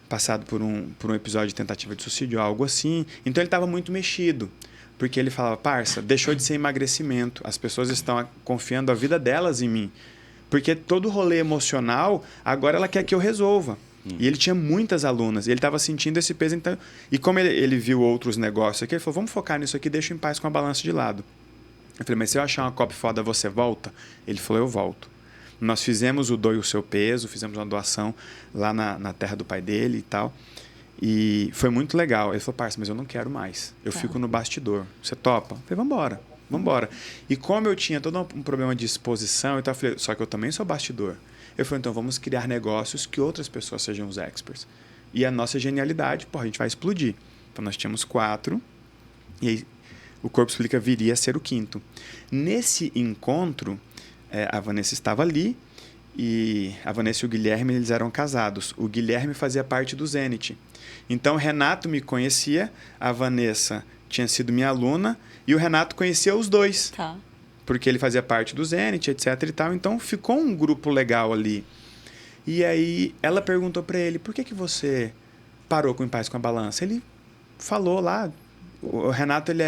passado por um episódio de tentativa de suicídio, algo assim. Então ele estava muito mexido, porque ele falava, parça, deixou de ser emagrecimento, as pessoas estão confiando a vida delas em mim. Porque todo o rolê emocional, agora ela quer que eu resolva. E ele tinha muitas alunas, e ele estava sentindo esse peso. Então, e como ele viu outros negócios aqui, ele falou, vamos focar nisso aqui, deixa o Em Paz com a Balança de lado. Eu falei, mas se eu achar uma copy foda, você volta? Ele falou, eu volto. Nós fizemos o Doe o Seu Peso, fizemos uma doação lá na terra do pai dele e tal. E foi muito legal. Ele falou, parça, mas eu não quero mais. Eu fico no bastidor. Você topa? Eu falei, vambora. E como eu tinha todo um problema de exposição, então eu falei, só que eu também sou bastidor. Eu falei, então vamos criar negócios que outras pessoas sejam os experts. E a nossa genialidade, a gente vai explodir. Então nós tínhamos 4, e aí o Corpo Explica viria a ser o 5º. Nesse encontro, a Vanessa estava ali, e a Vanessa e o Guilherme, eles eram casados. O Guilherme fazia parte do Zenit. Então o Renato me conhecia, a Vanessa tinha sido minha aluna, e o Renato conhecia os 2. Tá. Porque ele fazia parte do Zenit, etc e tal. Então, ficou um grupo legal ali. E aí, ela perguntou para ele, por que você parou com Em Paz com a Balança? Ele falou lá, O Renato, ele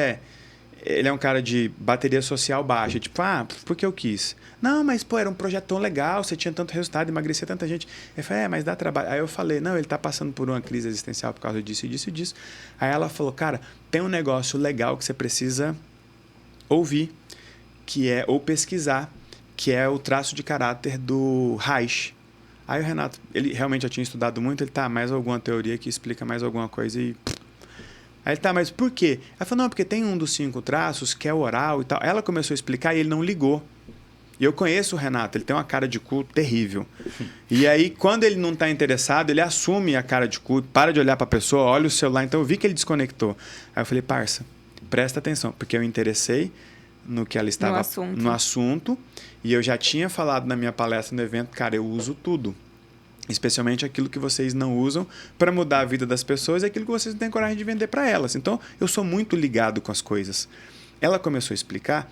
é um cara de bateria social baixa. Tipo, porque eu quis? Não, mas, pô, era um projeto tão legal, você tinha tanto resultado, emagrecia tanta gente. Ele falou, mas dá trabalho. Aí eu falei, não, ele tá passando por uma crise existencial por causa disso e disso e disso. Aí ela falou, cara, tem um negócio legal que você precisa ouvir, ou pesquisar, que é o traço de caráter do Reich. Aí o Renato, ele realmente já tinha estudado muito, ele mais alguma teoria que explica mais alguma coisa e... Aí ele, mas por quê? Ela falou, não, porque tem um dos 5 traços que é oral e tal. Aí ela começou a explicar e ele não ligou. E eu conheço o Renato, ele tem uma cara de cu terrível. E aí, quando ele não está interessado, ele assume a cara de cu, para de olhar para a pessoa, olha o celular. Então eu vi que ele desconectou. Aí eu falei, parça, presta atenção, porque eu interessei no que ela estava no assunto e eu já tinha falado na minha palestra no evento, cara, eu uso tudo. Especialmente aquilo que vocês não usam para mudar a vida das pessoas e aquilo que vocês não têm coragem de vender para elas. Então, eu sou muito ligado com as coisas. Ela começou a explicar,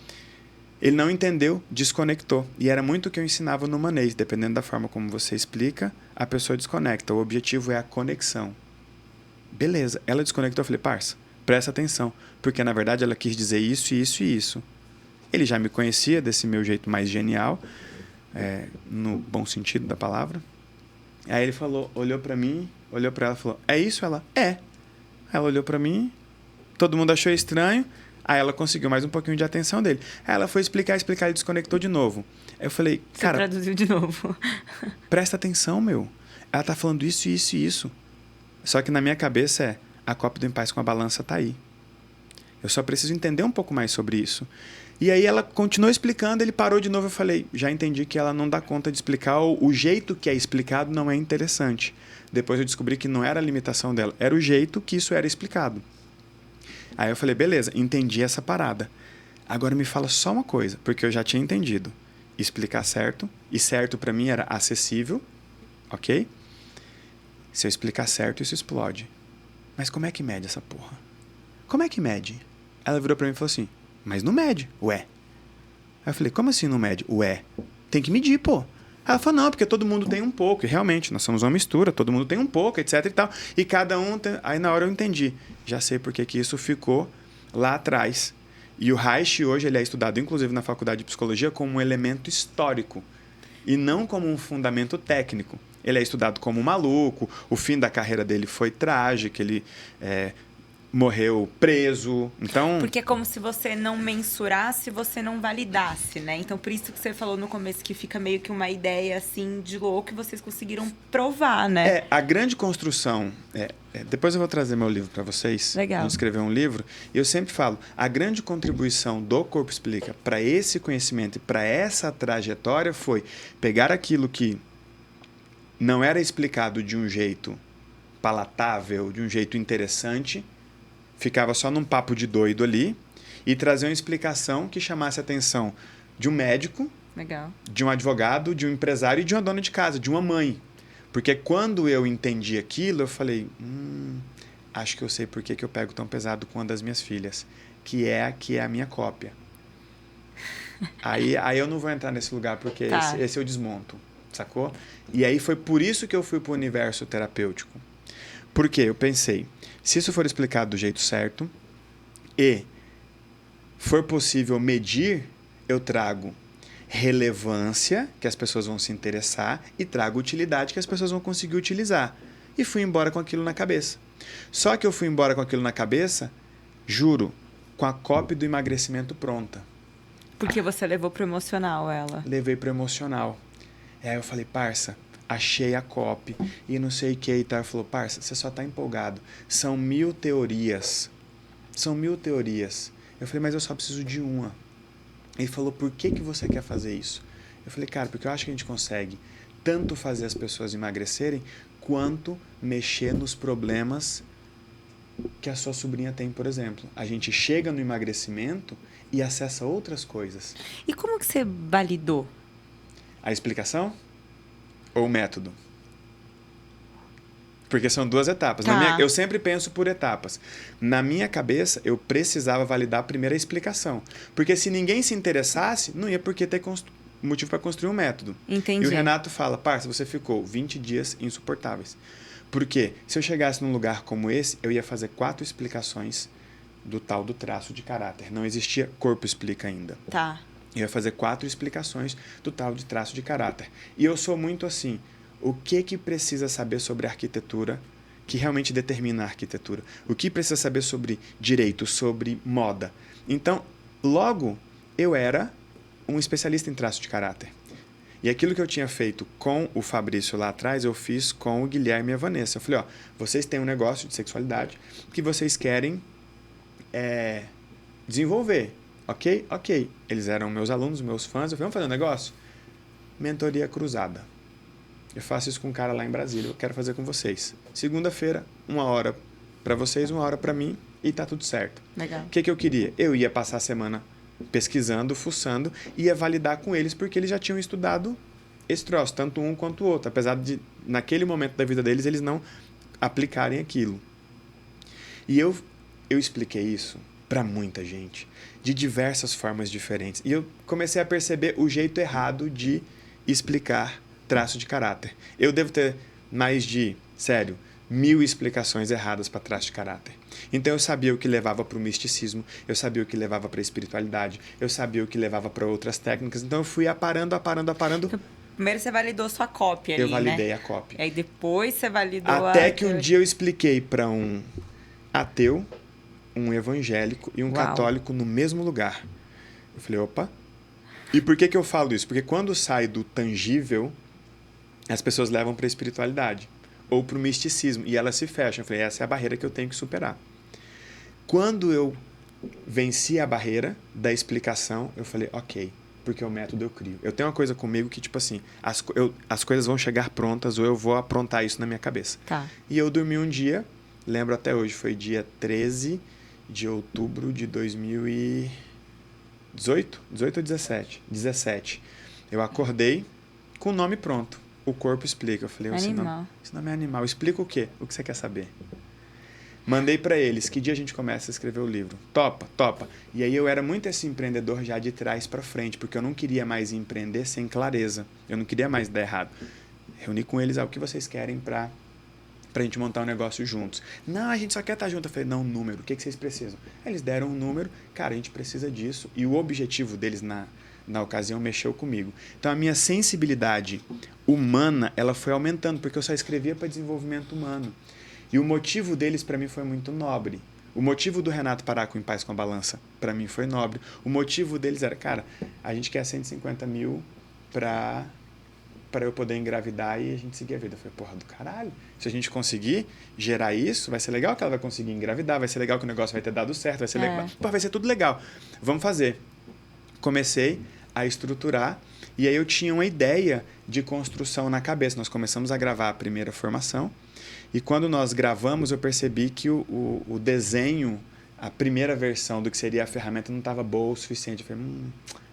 ele não entendeu, desconectou. E era muito o que eu ensinava no Money. Dependendo da forma como você explica, a pessoa desconecta. O objetivo é a conexão. Beleza, ela desconectou. Eu falei, parça, presta atenção. Porque, na verdade, ela quis dizer isso, isso e isso. Ele já me conhecia desse meu jeito mais genial, no bom sentido da palavra. Aí ele falou, olhou pra mim, olhou pra ela e falou, é isso? Ela, é. Ela olhou pra mim, todo mundo achou estranho, aí ela conseguiu mais um pouquinho de atenção dele. Aí ela foi explicar, ele desconectou de novo. Aí eu falei, cara... Você traduziu de novo. Presta atenção, meu. Ela tá falando isso, isso e isso. Só que na minha cabeça a copa do Em Paz com a balança tá aí. Eu só preciso entender um pouco mais sobre isso. E aí ela continuou explicando, ele parou de novo, eu falei, já entendi que ela não dá conta de explicar, o jeito que é explicado não é interessante. Depois eu descobri que não era a limitação dela, era o jeito que isso era explicado. Aí eu falei, beleza, entendi essa parada. Agora me fala só uma coisa, porque eu já tinha entendido. Explicar certo, e certo para mim era acessível, ok? Se eu explicar certo, isso explode. Mas como é que mede essa porra? Como é que mede? Ela virou para mim e falou assim, mas não mede, ué. Aí eu falei, como assim não mede? Ué, tem que medir, pô. Ela falou, não, porque todo mundo tem um pouco. E realmente, nós somos uma mistura, todo mundo tem um pouco, etc e tal. E cada um tem... Aí na hora eu entendi. Já sei porque que isso ficou lá atrás. E o Reich hoje ele é estudado, inclusive na faculdade de psicologia, como um elemento histórico. E não como um fundamento técnico. Ele é estudado como um maluco. O fim da carreira dele foi trágico. Ele... morreu preso, então... Porque é como se você não mensurasse, você não validasse, né? Então, por isso que você falou no começo que fica meio que uma ideia, assim, de louco que vocês conseguiram provar, né? A grande construção... depois eu vou trazer meu livro para vocês. Legal. Vamos escrever um livro. E eu sempre falo, a grande contribuição do Corpo Explica para esse conhecimento e para essa trajetória foi pegar aquilo que não era explicado de um jeito palatável, de um jeito interessante... ficava só num papo de doido ali, e trazer uma explicação que chamasse a atenção de um médico, Legal. de um advogado, de um empresário e de uma dona de casa, de uma mãe. Porque quando eu entendi aquilo, eu falei, acho que eu sei por que eu pego tão pesado com uma das minhas filhas, que é a minha cópia. aí eu não vou entrar nesse lugar, porque esse eu desmonto, sacou? E aí foi por isso que eu fui para o universo terapêutico. Porque eu pensei, se isso for explicado do jeito certo e for possível medir, eu trago relevância, que as pessoas vão se interessar, e trago utilidade, que as pessoas vão conseguir utilizar. E fui embora com aquilo na cabeça. Só que eu fui embora com aquilo na cabeça, juro, com a cópia do emagrecimento pronta. Porque você levou pro emocional ela. Levei pro emocional. Aí eu falei, parça, achei a copy e não sei o que e tal. Ele falou, parça, você só tá empolgado. São 1000 teorias. São 1000 teorias. Eu falei, mas eu só preciso de uma. Ele falou, por que você quer fazer isso? Eu falei, cara, porque eu acho que a gente consegue tanto fazer as pessoas emagrecerem, quanto mexer nos problemas que a sua sobrinha tem, por exemplo. A gente chega no emagrecimento e acessa outras coisas. E como que você validou? A explicação? Ou o método? Porque são 2 etapas. Tá. Eu sempre penso por etapas. Na minha cabeça, eu precisava validar a primeira explicação. Porque se ninguém se interessasse, não ia por que ter motivo para construir um método. Entendi. E o Renato fala, parça, você ficou 20 dias insuportáveis. Porque se eu chegasse num lugar como esse, eu ia fazer 4 explicações do tal do traço de caráter. Não existia Corpo Explica ainda. Tá. Eu ia fazer 4 explicações do tal de traço de caráter. E eu sou muito assim, o que precisa saber sobre arquitetura que realmente determina a arquitetura? O que precisa saber sobre direito, sobre moda? Então, logo, eu era um especialista em traço de caráter. E aquilo que eu tinha feito com o Fabrício lá atrás, eu fiz com o Guilherme e a Vanessa. Eu falei, ó, vocês têm um negócio de sexualidade que vocês querem desenvolver. Ok? Ok. Eles eram meus alunos, meus fãs. Eu falei, vamos fazer um negócio? Mentoria cruzada. Eu faço isso com um cara lá em Brasília. Eu quero fazer com vocês. Segunda-feira, 1 hora para vocês, 1 hora para mim e tá tudo certo. Legal. O que eu queria? Eu ia passar a semana pesquisando, fuçando, ia validar com eles porque eles já tinham estudado esse troço, tanto um quanto o outro. Apesar de, naquele momento da vida deles, eles não aplicarem aquilo. E eu expliquei isso para muita gente, de diversas formas diferentes. E eu comecei a perceber o jeito errado de explicar traço de caráter. Eu devo ter mais de, 1000 explicações erradas para traço de caráter. Então eu sabia o que levava para o misticismo, eu sabia o que levava para a espiritualidade, eu sabia o que levava para outras técnicas. Então eu fui aparando. Primeiro você validou sua cópia ali, Eu validei né? a cópia. Aí depois você validou Até que um dia eu expliquei para um ateu, um evangélico e um católico no mesmo lugar. Eu falei, opa. E por que eu falo isso? Porque quando sai do tangível, as pessoas levam para a espiritualidade ou para o misticismo e elas se fecham. Eu falei, essa é a barreira que eu tenho que superar. Quando eu venci a barreira da explicação, eu falei, ok, porque o método eu crio. Eu tenho uma coisa comigo que, tipo assim, as coisas vão chegar prontas ou eu vou aprontar isso na minha cabeça. Tá. E eu dormi um dia, lembro até hoje, foi dia 13 de outubro de 2018, 18 ou 17? 17. Eu acordei com o nome pronto. O Corpo Explica. Eu falei, esse nome é animal. Explica o quê? O que você quer saber? Mandei para eles, que dia a gente começa a escrever o livro? Topa. E aí eu era muito esse empreendedor já de trás para frente, porque eu não queria mais empreender sem clareza. Eu não queria mais dar errado. Reuni com eles, o que vocês querem para a gente montar um negócio juntos. Não, a gente só quer estar junto. Eu falei, não, número, o que vocês precisam? Aí eles deram um número, cara, a gente precisa disso. E o objetivo deles na ocasião mexeu comigo. Então a minha sensibilidade humana, ela foi aumentando, porque eu só escrevia para desenvolvimento humano. E o motivo deles para mim foi muito nobre. O motivo do Renato parar com Em Paz com a Balança para mim foi nobre. O motivo deles era, cara, a gente quer 150 mil para eu poder engravidar e a gente seguir a vida. Eu falei, porra do caralho, se a gente conseguir gerar isso, vai ser legal que ela vai conseguir engravidar, vai ser legal que o negócio vai ter dado certo, vai ser legal. Pô, vai ser tudo legal. Vamos fazer. Comecei a estruturar e aí eu tinha uma ideia de construção na cabeça. Nós começamos a gravar a primeira formação e quando nós gravamos eu percebi que o desenho, a primeira versão do que seria a ferramenta não estava boa o suficiente. Eu falei,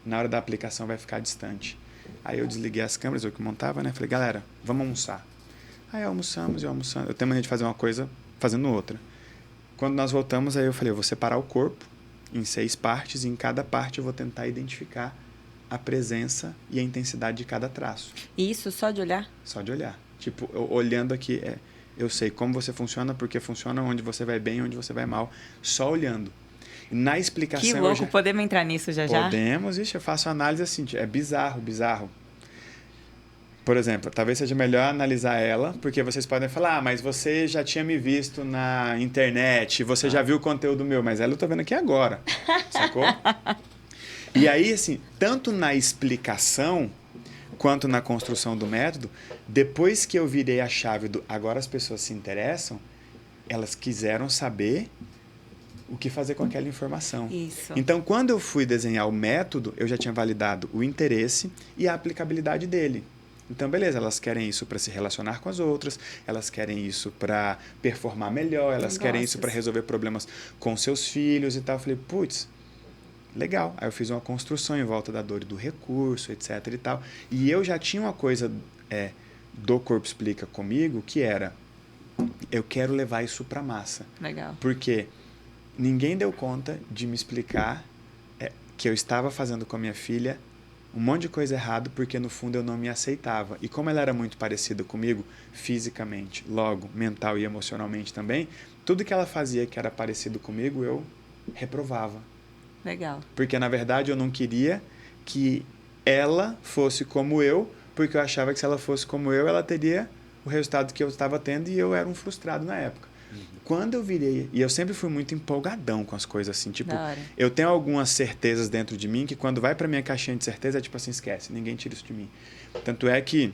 na hora da aplicação vai ficar distante. Aí eu desliguei as câmeras, eu que montava, né? Falei, galera, vamos almoçar. Aí almoçamos. Eu tenho mania de fazer uma coisa fazendo outra. Quando nós voltamos, aí eu falei, eu vou separar o corpo em 6 partes e em cada parte eu vou tentar identificar a presença e a intensidade de cada traço. Isso só de olhar? Só de olhar. Tipo, olhando aqui, eu sei como você funciona, porque funciona, onde você vai bem, onde você vai mal, só olhando. Na explicação... Que louco, podemos entrar nisso já? Podemos, eu faço análise assim, é bizarro. Por exemplo, talvez seja melhor analisar ela, porque vocês podem falar, mas você já tinha me visto na internet, você já viu o conteúdo meu, mas ela eu tô vendo aqui agora, sacou? E aí, assim, tanto na explicação quanto na construção do método, depois que eu virei a chave do agora as pessoas se interessam, elas quiseram saber o que fazer com aquela informação. Isso. Então, quando eu fui desenhar o método, eu já tinha validado o interesse e a aplicabilidade dele. Então, beleza, elas querem isso para se relacionar com as outras, elas querem isso para performar melhor, elas querem isso para resolver problemas com seus filhos e tal. Eu falei, putz, legal. Aí eu fiz uma construção em volta da dor e do recurso, etc e tal. E eu já tinha uma coisa do Corpo Explica comigo, que era, eu quero levar isso para massa. Legal. Porque ninguém deu conta de me explicar que eu estava fazendo com a minha filha um monte de coisa errada porque no fundo eu não me aceitava. E como ela era muito parecida comigo, fisicamente, logo, mental e emocionalmente também, tudo que ela fazia que era parecido comigo, eu reprovava. Legal. Porque, na verdade, eu não queria que ela fosse como eu, porque eu achava que se ela fosse como eu, ela teria o resultado que eu estava tendo e eu era um frustrado na época. Quando eu virei... E eu sempre fui muito empolgadão com as coisas assim. Tipo, Da hora. eu tenho algumas certezas dentro de mim que quando vai pra minha caixinha de certeza é tipo assim, esquece, ninguém tira isso de mim. Tanto é que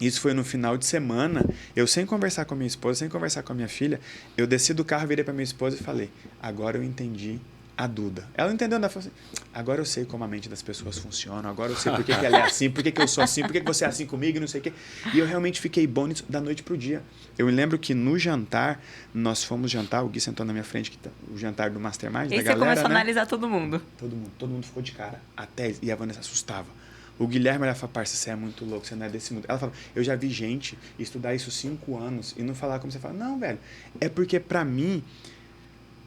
isso foi no final de semana, eu sem conversar com a minha esposa, sem conversar com a minha filha, eu desci do carro, virei pra minha esposa e falei, agora eu entendi a Duda. Ela entendeu, ela falou assim, agora eu sei como a mente das pessoas funciona, agora eu sei por que ela é assim, por que eu sou assim, por que você é assim comigo e não sei o quê. E eu realmente fiquei bom nisso da noite pro dia. Eu me lembro que no jantar, nós fomos jantar, o Gui sentou na minha frente, que tá, o jantar do Mastermind, E da você galera, começou a né? analisar todo mundo. Todo mundo ficou de cara. Até, e a Vanessa assustava. O Guilherme olhava e falava, parça, você é muito louco, você não é desse mundo. Ela falava, eu já vi gente estudar isso 5 anos e não falar como você fala. Não, velho, é porque pra mim...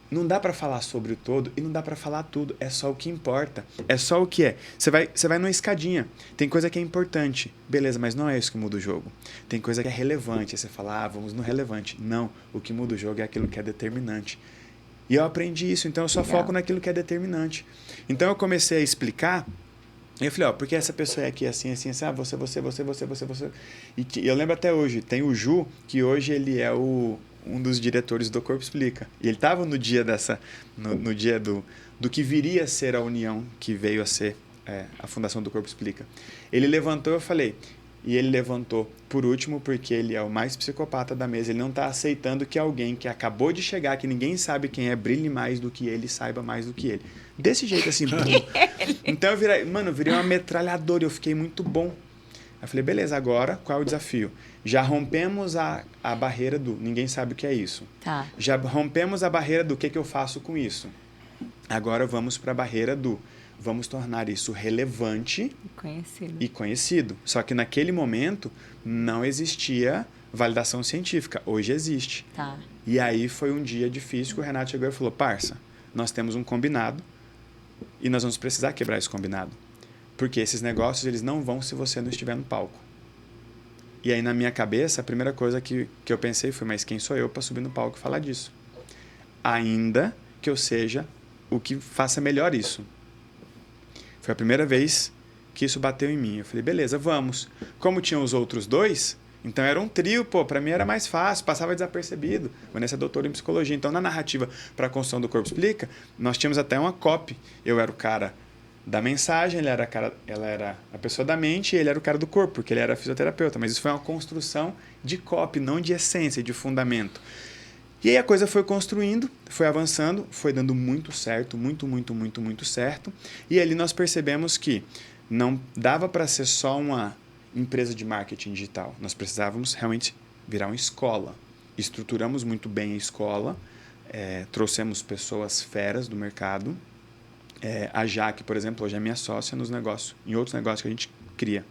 Não dá pra falar sobre o todo e não dá pra falar tudo. É só o que importa. É só o que é. Você vai numa escadinha. Tem coisa que é importante. Beleza, mas não é isso que muda o jogo. Tem coisa que é relevante. Aí você fala, vamos no relevante. Não. O que muda o jogo é aquilo que é determinante. E eu aprendi isso. Então eu só foco naquilo que é determinante. Então eu comecei a explicar. E eu falei, porque essa pessoa é aqui assim, assim, assim. Você. E eu lembro até hoje. Tem o Ju, que hoje ele é um dos diretores do Corpo Explica. E ele estava no dia no dia do que viria a ser a união que veio a ser a fundação do Corpo Explica. Ele levantou, eu falei, e ele levantou por último porque ele é o mais psicopata da mesa. Ele não está aceitando que alguém que acabou de chegar, que ninguém sabe quem é, brilhe mais do que ele, saiba mais do que ele. Desse jeito assim. Então eu virei uma metralhadora, eu fiquei muito bom. Eu falei, beleza, agora qual é o desafio? Já rompemos a barreira do ninguém sabe o que é isso. Tá. Já rompemos a barreira do que eu faço com isso. Agora vamos para a barreira do vamos tornar isso relevante e conhecido. Só que naquele momento não existia validação científica. Hoje existe. Tá. E aí foi um dia difícil que o Renato chegou e falou, parça, nós temos um combinado e nós vamos precisar quebrar esse combinado. Porque esses negócios eles não vão se você não estiver no palco. E aí, na minha cabeça, a primeira coisa que eu pensei foi, mas quem sou eu para subir no palco e falar disso? Ainda que eu seja o que faça melhor isso. Foi a primeira vez que isso bateu em mim. Eu falei, beleza, vamos. Como tinham os outros dois, então era um trio, para mim era mais fácil, passava desapercebido. Vanessa é doutora em psicologia. Então, na narrativa para a construção do Corpo Explica, nós tínhamos até uma copy. Eu era o cara da mensagem, ela era a pessoa da mente e ele era o cara do corpo, porque ele era fisioterapeuta. Mas isso foi uma construção de copy, não de essência, de fundamento. E aí a coisa foi construindo, foi avançando, foi dando muito certo, muito certo. E ali nós percebemos que não dava para ser só uma empresa de marketing digital. Nós precisávamos realmente virar uma escola. Estruturamos muito bem a escola, trouxemos pessoas feras do mercado. A Jaque, por exemplo, hoje é minha sócia nos negócios, em outros negócios que a gente cria,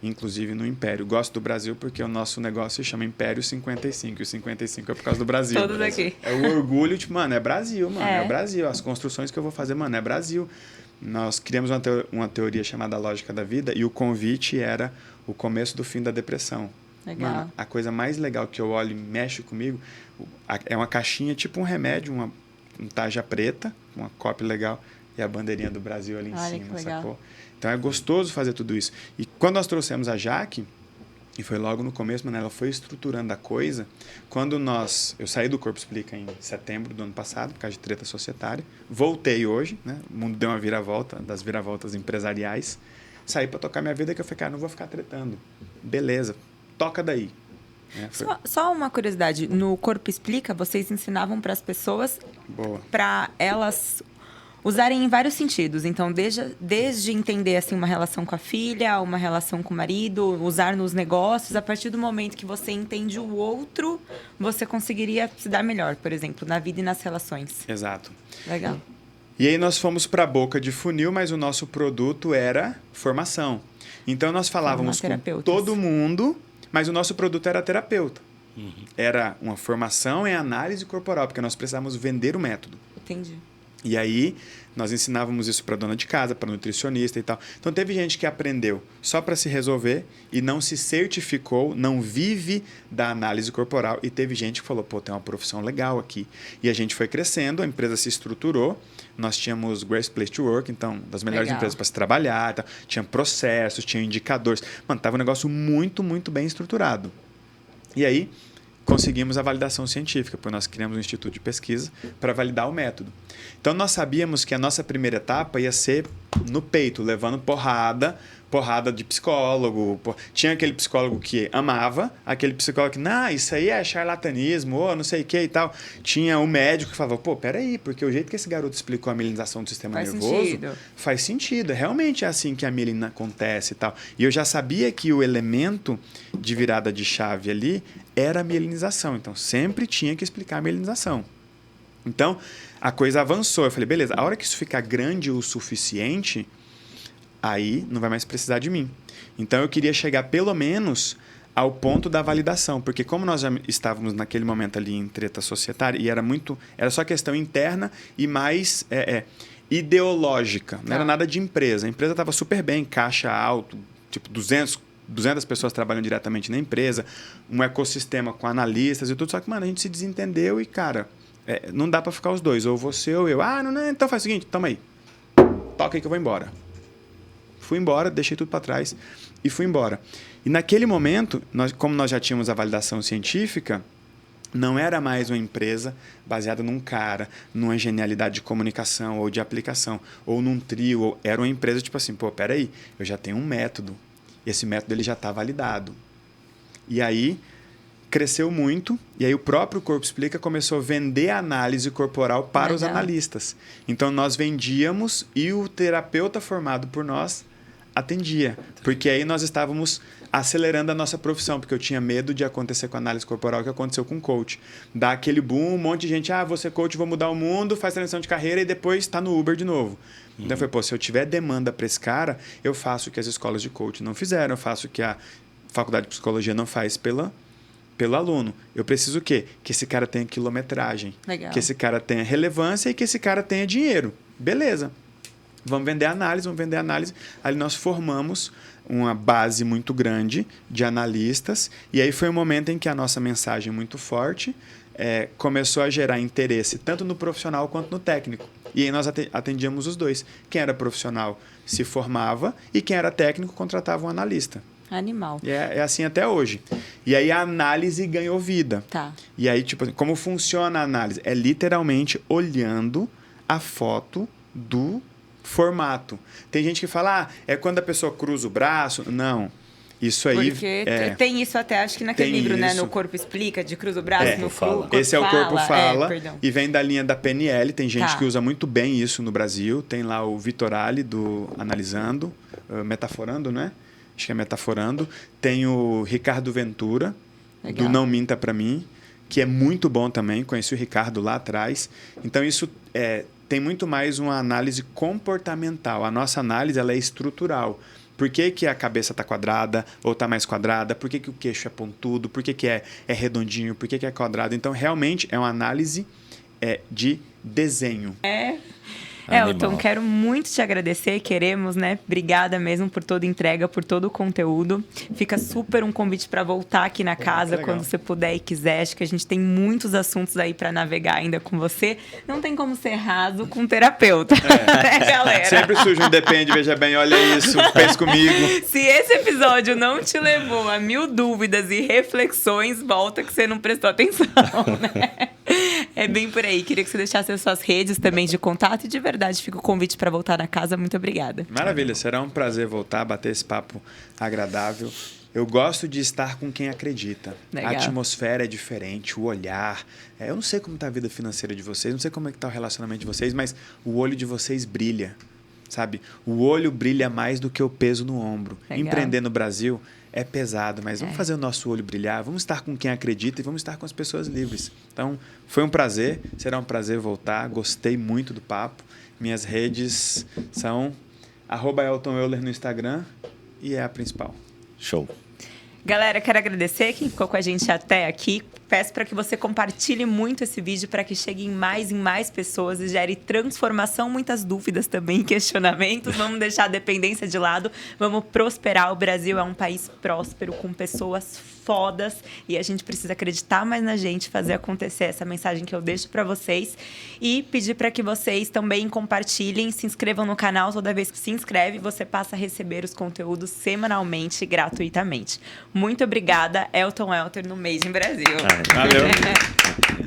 inclusive no Império. Gosto do Brasil porque o nosso negócio se chama Império 55, e o 55 é por causa do Brasil. Todos aqui. É o orgulho, é Brasil, é o Brasil. As construções que eu vou fazer, é Brasil. Nós criamos uma teoria chamada Lógica da Vida e o convite era o começo do fim da depressão. Legal. A coisa mais legal que eu olho e mexe comigo é uma caixinha, tipo um remédio, uma tarja preta, uma cópia legal, e a bandeirinha do Brasil ali em cima, sacou? Então é gostoso fazer tudo isso. E quando nós trouxemos a Jaque, e foi logo no começo, ela foi estruturando a coisa. Quando eu saí do Corpo Explica em setembro do ano passado, por causa de treta societária, voltei hoje, né? O mundo deu uma viravolta, das viravoltas empresariais. Saí para tocar minha vida, que eu falei, cara, não vou ficar tretando. Beleza, toca daí. Só uma curiosidade, no Corpo Explica, vocês ensinavam para as pessoas para elas usarem em vários sentidos. Então, desde entender assim, uma relação com a filha, uma relação com o marido, usar nos negócios, a partir do momento que você entende o outro, você conseguiria se dar melhor, por exemplo, na vida e nas relações. Exato. Legal. E aí nós fomos para a boca de funil, mas o nosso produto era formação. Então, nós falávamos com todo mundo, mas o nosso produto era terapeuta. Era uma formação em análise corporal, porque nós precisávamos vender o método. Entendi. E aí, nós ensinávamos isso para dona de casa, para nutricionista e tal. Então, teve gente que aprendeu só para se resolver e não se certificou, não vive da análise corporal. E teve gente que falou, pô, tem uma profissão legal aqui. E a gente foi crescendo, a empresa se estruturou. Nós tínhamos Great Place to Work, então, das melhores empresas para se trabalhar. Então, tinha processos, tinha indicadores. Mano, tava um negócio muito, muito bem estruturado. E aí, conseguimos a validação científica, porque nós criamos um instituto de pesquisa para validar o método. Então, nós sabíamos que a nossa primeira etapa ia ser no peito, levando porrada de psicólogo. Tinha aquele psicólogo que amava, aquele psicólogo que, não, isso aí é charlatanismo, ou não sei o que e tal. Tinha o médico que falava, pô, peraí, porque o jeito que esse garoto explicou a mielinização do sistema nervoso faz sentido. Realmente é assim que a mielina acontece e tal. E eu já sabia que o elemento de virada de chave ali era a mielinização. Então, sempre tinha que explicar a mielinização. Então, a coisa avançou. Eu falei, beleza, a hora que isso ficar grande o suficiente, aí não vai mais precisar de mim. Então, eu queria chegar pelo menos ao ponto da validação, porque como nós já estávamos naquele momento ali em treta societária, e era só questão interna e mais ideológica, não era nada de empresa. A empresa estava super bem, caixa alto, tipo 200 pessoas trabalham diretamente na empresa, um ecossistema com analistas e tudo, só que, mano, a gente se desentendeu e, cara, não dá para ficar os dois, ou você ou eu. Ah, não, então faz o seguinte, toma aí, toca aí que eu vou embora. Fui embora, deixei tudo para trás e fui embora. E naquele momento, como nós já tínhamos a validação científica, não era mais uma empresa baseada num cara, numa genialidade de comunicação ou de aplicação, ou num trio. Era uma empresa tipo assim, pô, peraí, eu já tenho um método. Esse método ele já está validado. E aí, cresceu muito, e aí o próprio Corpo Explica começou a vender a análise corporal para os analistas. Então, nós vendíamos e o terapeuta formado por nós atendia. Porque aí nós estávamos acelerando a nossa profissão, porque eu tinha medo de acontecer com a análise corporal o que aconteceu com o coach. Dá aquele boom, um monte de gente, vou ser coach, vou mudar o mundo, faz transição de carreira e depois está no Uber de novo. Então, eu falei, pô, se eu tiver demanda para esse cara, eu faço o que as escolas de coach não fizeram, eu faço o que a faculdade de psicologia não faz pelo aluno. Eu preciso o quê? Que esse cara tenha quilometragem. Legal. Que esse cara tenha relevância e que esse cara tenha dinheiro. Beleza. Vamos vender análise. Aí nós formamos uma base muito grande de analistas. E aí foi um momento em que a nossa mensagem muito forte começou a gerar interesse tanto no profissional quanto no técnico. E aí nós atendíamos os dois. Quem era profissional se formava e quem era técnico contratava um analista. Animal. E é assim até hoje. E aí a análise ganhou vida. Tá. E aí, tipo, como funciona a análise? É literalmente olhando a foto do formato. Tem gente que fala, é quando a pessoa cruza o braço. Não. Isso aí... Porque tem isso até, acho que naquele livro, né? No Corpo Explica, de cruza o braço, no corpo esse é o Corpo Fala. E vem da linha da PNL. Tem gente que usa muito bem isso no Brasil. Tem lá o Vitor Ali, do Analisando, Metaforando, né? Acho que é Metaforando. Tem o Ricardo Ventura, do Não Minta Pra Mim, que é muito bom também. Conheci o Ricardo lá atrás. Então, isso tem muito mais uma análise comportamental. A nossa análise ela é estrutural. Por que, que a cabeça está quadrada ou está mais quadrada? Por que, que o queixo é pontudo? Por que, que é redondinho? Por que, que é quadrado? Então, realmente, é uma análise de desenho. Elton, quero muito te agradecer, queremos, né? Obrigada mesmo por toda a entrega, por todo o conteúdo. Fica super um convite para voltar aqui na casa quando você puder e quiser. Acho que a gente tem muitos assuntos aí para navegar ainda com você. Não tem como ser raso com um terapeuta, né, galera? Sempre surge um depende, veja bem, olha isso, pense comigo. Se esse episódio não te levou a 1000 dúvidas e reflexões, volta que você não prestou atenção, né? É bem por aí. Queria que você deixasse as suas redes também de contato e de verdade fica o convite para voltar na casa. Muito obrigada. Maravilha. Será um prazer voltar, bater esse papo agradável. Eu gosto de estar com quem acredita. Legal. A atmosfera é diferente, o olhar. Eu não sei como está a vida financeira de vocês, não sei como é que está o relacionamento de vocês, mas o olho de vocês brilha, sabe? O olho brilha mais do que o peso no ombro. Legal. Empreender no Brasil é pesado, mas vamos fazer o nosso olho brilhar, vamos estar com quem acredita e vamos estar com as pessoas livres. Então, foi um prazer, será um prazer voltar, gostei muito do papo. Minhas redes são @EltonEuler no Instagram e é a principal. Show. Galera, quero agradecer quem ficou com a gente até aqui. peço para que você compartilhe muito esse vídeo para que chegue em mais pessoas e gere transformação, muitas dúvidas também, questionamentos. Vamos deixar a dependência de lado, vamos prosperar. O Brasil é um país próspero, com pessoas fodas, e a gente precisa acreditar mais na gente, fazer acontecer. Essa mensagem que eu deixo para vocês e pedir para que vocês também compartilhem, se inscrevam no canal. Toda vez que se inscreve, você passa a receber os conteúdos semanalmente, gratuitamente. Muito obrigada, Elton Welter, no Made in Brasil. Valeu.